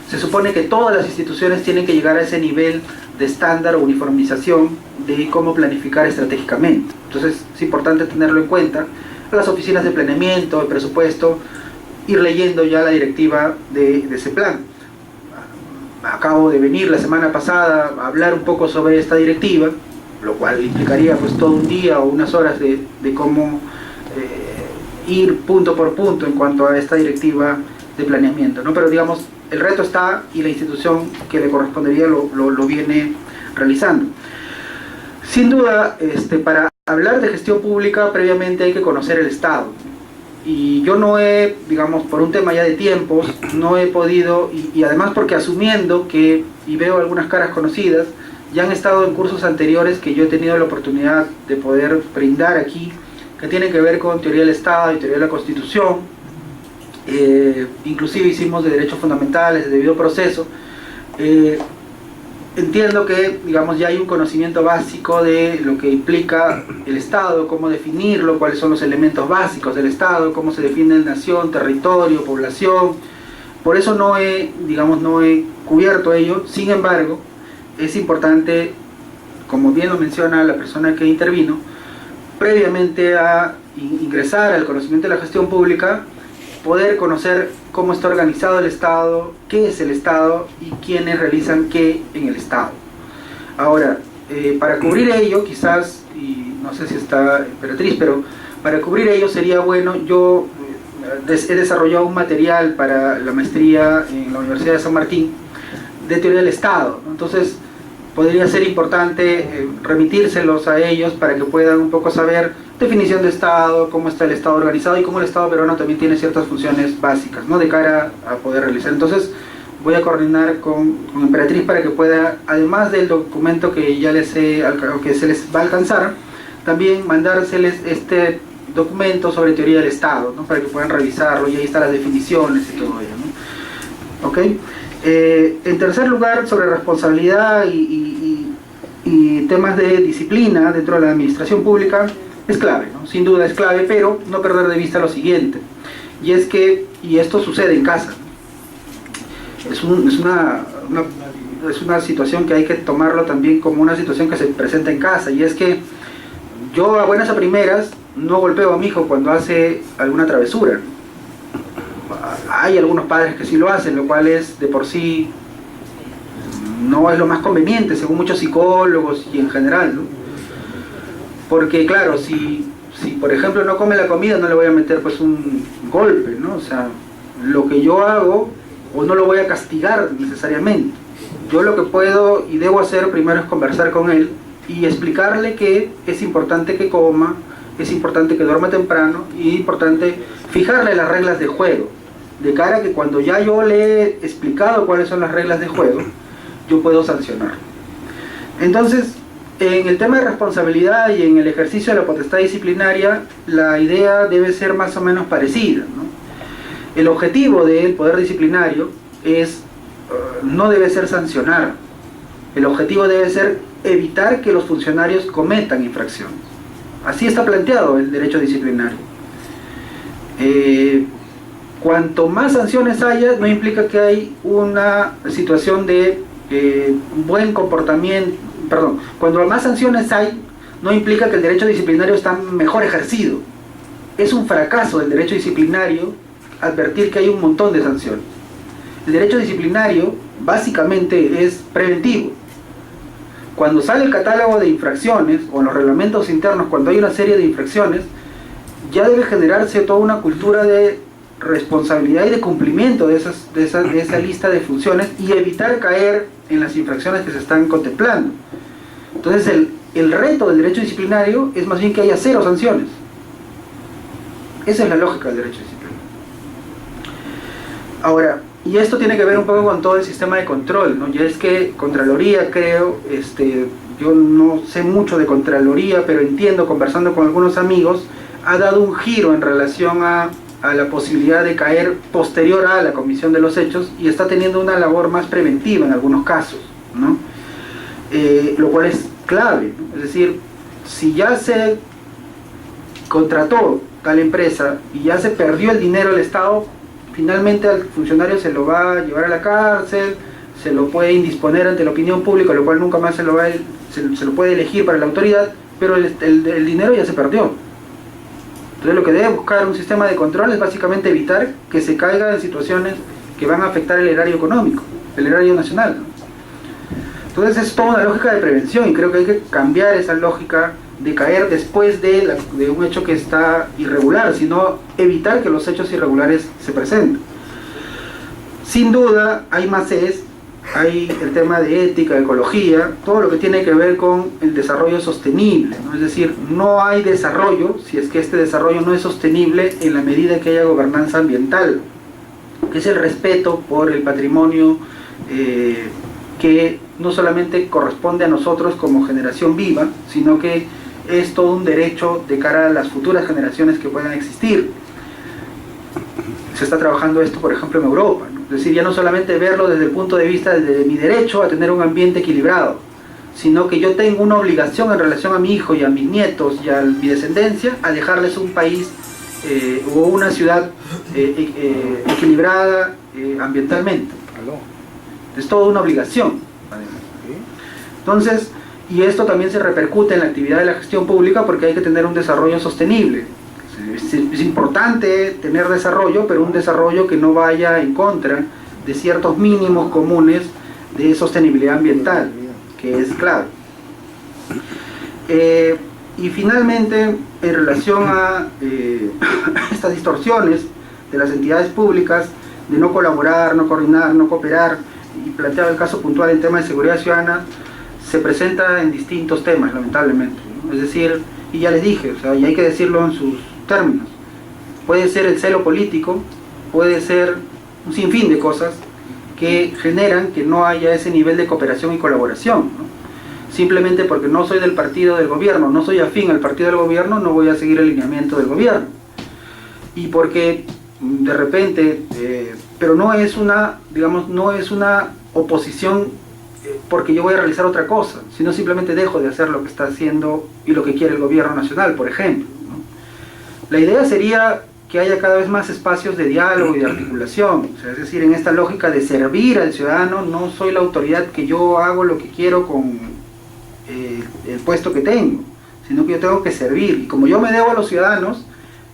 se supone que todas las instituciones tienen que llegar a ese nivel de estándar o uniformización de cómo planificar estratégicamente. Entonces es importante tenerlo en cuenta. Las oficinas de planeamiento, de presupuesto, ir leyendo ya la directiva de ese plan. Acabo de venir la semana pasada a hablar un poco sobre esta directiva, lo cual implicaría pues todo un día o unas horas de cómo ir punto por punto en cuanto a esta directiva de planeamiento, ¿no? Pero digamos, el reto está y la institución que le correspondería lo viene realizando. Sin duda, para hablar de gestión pública previamente hay que conocer el Estado. Y yo no he, digamos, por un tema ya de tiempos, no he podido, y además porque asumiendo que, y veo algunas caras conocidas, ya han estado en cursos anteriores que yo he tenido la oportunidad de poder brindar aquí, que tienen que ver con teoría del Estado y teoría de la Constitución, inclusive hicimos de derechos fundamentales, de debido proceso. Entiendo que, digamos, ya hay un conocimiento básico de lo que implica el Estado, cómo definirlo, cuáles son los elementos básicos del Estado, cómo se define el nación, territorio, población. Por eso no he cubierto ello. Sin embargo, es importante, como bien lo menciona la persona que intervino, previamente a ingresar al conocimiento de la gestión pública, poder conocer cómo está organizado el Estado, qué es el Estado y quiénes realizan qué en el Estado. Ahora, para cubrir ello, quizás, y no sé si está Emperatriz, pero para cubrir ello sería bueno, yo he desarrollado un material para la maestría en la Universidad de San Martín de teoría del Estado, ¿no? Entonces, podría ser importante remitírselos a ellos para que puedan un poco saber definición de Estado, cómo está el Estado organizado y cómo el Estado peruano también tiene ciertas funciones básicas, ¿no?, de cara a poder realizar. Entonces voy a coordinar con Emperatriz para que pueda, además del documento que ya que se les va a alcanzar, también mandárseles este documento sobre teoría del Estado, ¿no?, para que puedan revisarlo, y ahí están las definiciones y todo ello, ¿no? ¿Ok? En tercer lugar, sobre responsabilidad y temas de disciplina dentro de la administración pública, es clave, ¿no? Sin duda es clave, pero no perder de vista lo siguiente, y es que, y esto sucede en casa, es una situación que hay que tomarlo también como una situación que se presenta en casa, y es que yo a buenas a primeras no golpeo a mi hijo cuando hace alguna travesura. Hay algunos padres que sí lo hacen, lo cual es de por sí no es lo más conveniente, según muchos psicólogos y en general, ¿no? Porque claro, si por ejemplo no come la comida, no le voy a meter pues un golpe, ¿no? O sea, lo que yo hago, o no lo voy a castigar necesariamente. Yo lo que puedo y debo hacer primero es conversar con él y explicarle que es importante que coma, es importante que duerma temprano, y es importante fijarle las reglas de juego, de cara a que cuando ya yo le he explicado cuáles son las reglas de juego, yo puedo sancionar. Entonces, en el tema de responsabilidad y en el ejercicio de la potestad disciplinaria, la idea debe ser más o menos parecida, ¿no? El objetivo del poder disciplinario no debe ser sancionar. El objetivo debe ser evitar que los funcionarios cometan infracciones. Así está planteado el derecho disciplinario. Cuanto más sanciones haya, no implica que hay una situación de buen comportamiento. Perdón, cuando más sanciones hay, no implica que el derecho disciplinario está mejor ejercido. Es un fracaso del derecho disciplinario advertir que hay un montón de sanciones. El derecho disciplinario básicamente es preventivo. Cuando sale el catálogo de infracciones o en los reglamentos internos, cuando hay una serie de infracciones, ya debe generarse toda una cultura de responsabilidad y de cumplimiento de esa lista de funciones, y evitar caer en las infracciones que se están contemplando. Entonces el reto del derecho disciplinario es más bien que haya 0 sanciones. Esa es la lógica del derecho disciplinario. Ahora, y esto tiene que ver un poco con todo el sistema de control, ¿no? Ya es que Contraloría, creo, yo no sé mucho de Contraloría, pero entiendo, conversando con algunos amigos, ha dado un giro en relación a la posibilidad de caer posterior a la comisión de los hechos, y está teniendo una labor más preventiva en algunos casos, ¿no? Lo cual es clave, ¿no? Es decir, si ya se contrató tal empresa y ya se perdió el dinero del Estado, finalmente al funcionario se lo va a llevar a la cárcel, se lo puede indisponer ante la opinión pública, lo cual nunca más se lo puede elegir para la autoridad, pero el dinero ya se perdió. Entonces lo que debe buscar un sistema de control es básicamente evitar que se caiga en situaciones que van a afectar el erario económico, el erario nacional, ¿no? Entonces es toda una lógica de prevención y creo que hay que cambiar esa lógica de caer después de un hecho que está irregular, sino evitar que los hechos irregulares se presenten. Sin duda hay más hay el tema de ética, ecología, todo lo que tiene que ver con el desarrollo sostenible, ¿no? Es decir, no hay desarrollo si es que este desarrollo no es sostenible en la medida que haya gobernanza ambiental, que es el respeto por el patrimonio que no solamente corresponde a nosotros como generación viva, sino que es todo un derecho de cara a las futuras generaciones que puedan existir. Se está trabajando esto, por ejemplo, en Europa, ¿no? Es decir, ya no solamente verlo desde el punto de vista de mi derecho a tener un ambiente equilibrado, sino que yo tengo una obligación en relación a mi hijo y a mis nietos y a mi descendencia a dejarles un país o una ciudad equilibrada ambientalmente. Es toda una obligación. Entonces, y esto también se repercute en la actividad de la gestión pública porque hay que tener un desarrollo sostenible. Es importante tener desarrollo, pero un desarrollo que no vaya en contra de ciertos mínimos comunes de sostenibilidad ambiental, que es clave. Y finalmente, en relación a estas distorsiones de las entidades públicas, de no colaborar, no coordinar, no cooperar, y planteado el caso puntual en tema de seguridad ciudadana, se presenta en distintos temas, lamentablemente, ¿no? Es decir, y ya les dije, o sea, y hay que decirlo en sus términos, puede ser el celo político, puede ser un sinfín de cosas que generan que no haya ese nivel de cooperación y colaboración, ¿no? Simplemente porque no soy del partido del gobierno, no soy afín al partido del gobierno, no voy a seguir el lineamiento del gobierno. Y porque de repente, pero no es una, digamos, no es una oposición porque yo voy a realizar otra cosa, sino simplemente dejo de hacer lo que está haciendo y lo que quiere el gobierno nacional, por ejemplo, ¿no? La idea sería que haya cada vez más espacios de diálogo y de articulación, o sea, es decir, en esta lógica de servir al ciudadano, no soy la autoridad que yo hago lo que quiero con el puesto que tengo, sino que yo tengo que servir, y como yo me debo a los ciudadanos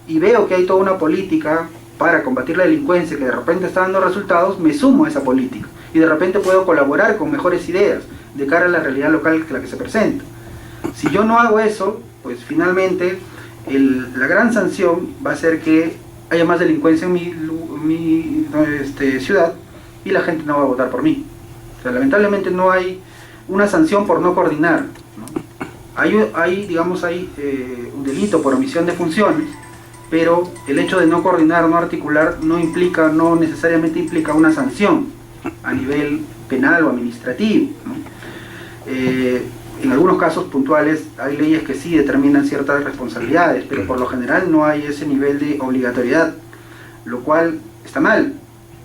y veo que hay toda una política para combatir la delincuencia que de repente está dando resultados, me sumo a esa política y de repente puedo colaborar con mejores ideas de cara a la realidad local que la que se presenta. Si yo no hago eso, pues finalmente la gran sanción va a ser que haya más delincuencia en mi ciudad y la gente no va a votar por mí. O sea, lamentablemente no hay una sanción por no coordinar, ¿no? Hay un delito por omisión de funciones, pero el hecho de no coordinar, no articular, no necesariamente implica una sanción a nivel penal o administrativo, ¿no? En algunos casos puntuales hay leyes que sí determinan ciertas responsabilidades, pero por lo general no hay ese nivel de obligatoriedad, lo cual está mal,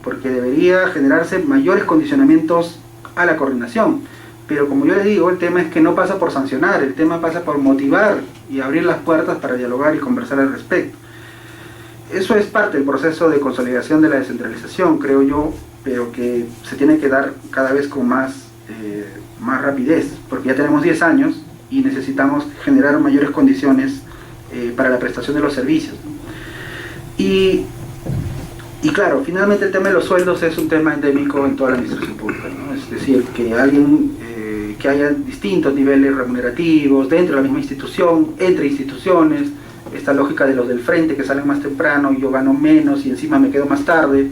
porque debería generarse mayores condicionamientos a la coordinación. Pero como yo les digo, el tema es que no pasa por sancionar, el tema pasa por motivar y abrir las puertas para dialogar y conversar al respecto. Eso es parte del proceso de consolidación de la descentralización, creo yo, pero que se tiene que dar cada vez con más rapidez, porque ya tenemos 10 años y necesitamos generar mayores condiciones para la prestación de los servicios, ¿no? Y claro, finalmente el tema de los sueldos es un tema endémico en toda la administración pública, ¿no? Es decir, que que haya distintos niveles remunerativos dentro de la misma institución, entre instituciones, esta lógica de los del frente que salen más temprano y yo gano menos y encima me quedo más tarde,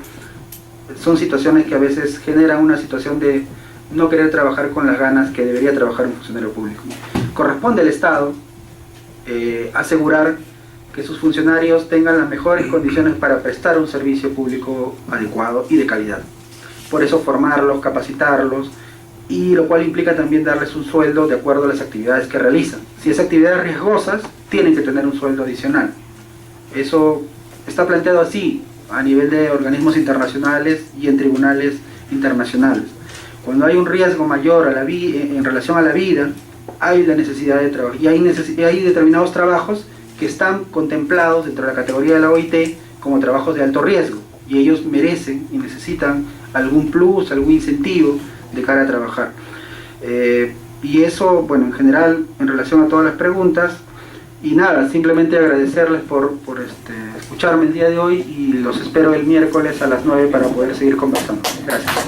son situaciones que a veces generan una situación de no querer trabajar con las ganas que debería trabajar un funcionario público. Corresponde al Estado asegurar que sus funcionarios tengan las mejores condiciones para prestar un servicio público adecuado y de calidad. Por eso formarlos, capacitarlos, y lo cual implica también darles un sueldo de acuerdo a las actividades que realizan. Si es actividades riesgosas, tienen que tener un sueldo adicional. Eso está planteado así a nivel de organismos internacionales y en tribunales internacionales. Cuando hay un riesgo mayor en relación a la vida, hay la necesidad de trabajo, y hay determinados trabajos que están contemplados dentro de la categoría de la OIT como trabajos de alto riesgo. y ellos merecen y necesitan algún plus, algún incentivo de cara a trabajar. Y eso, bueno, en general, en relación a todas las preguntas. Y nada, simplemente agradecerles por escucharme el día de hoy y los espero el miércoles a las 9 para poder seguir conversando. Gracias.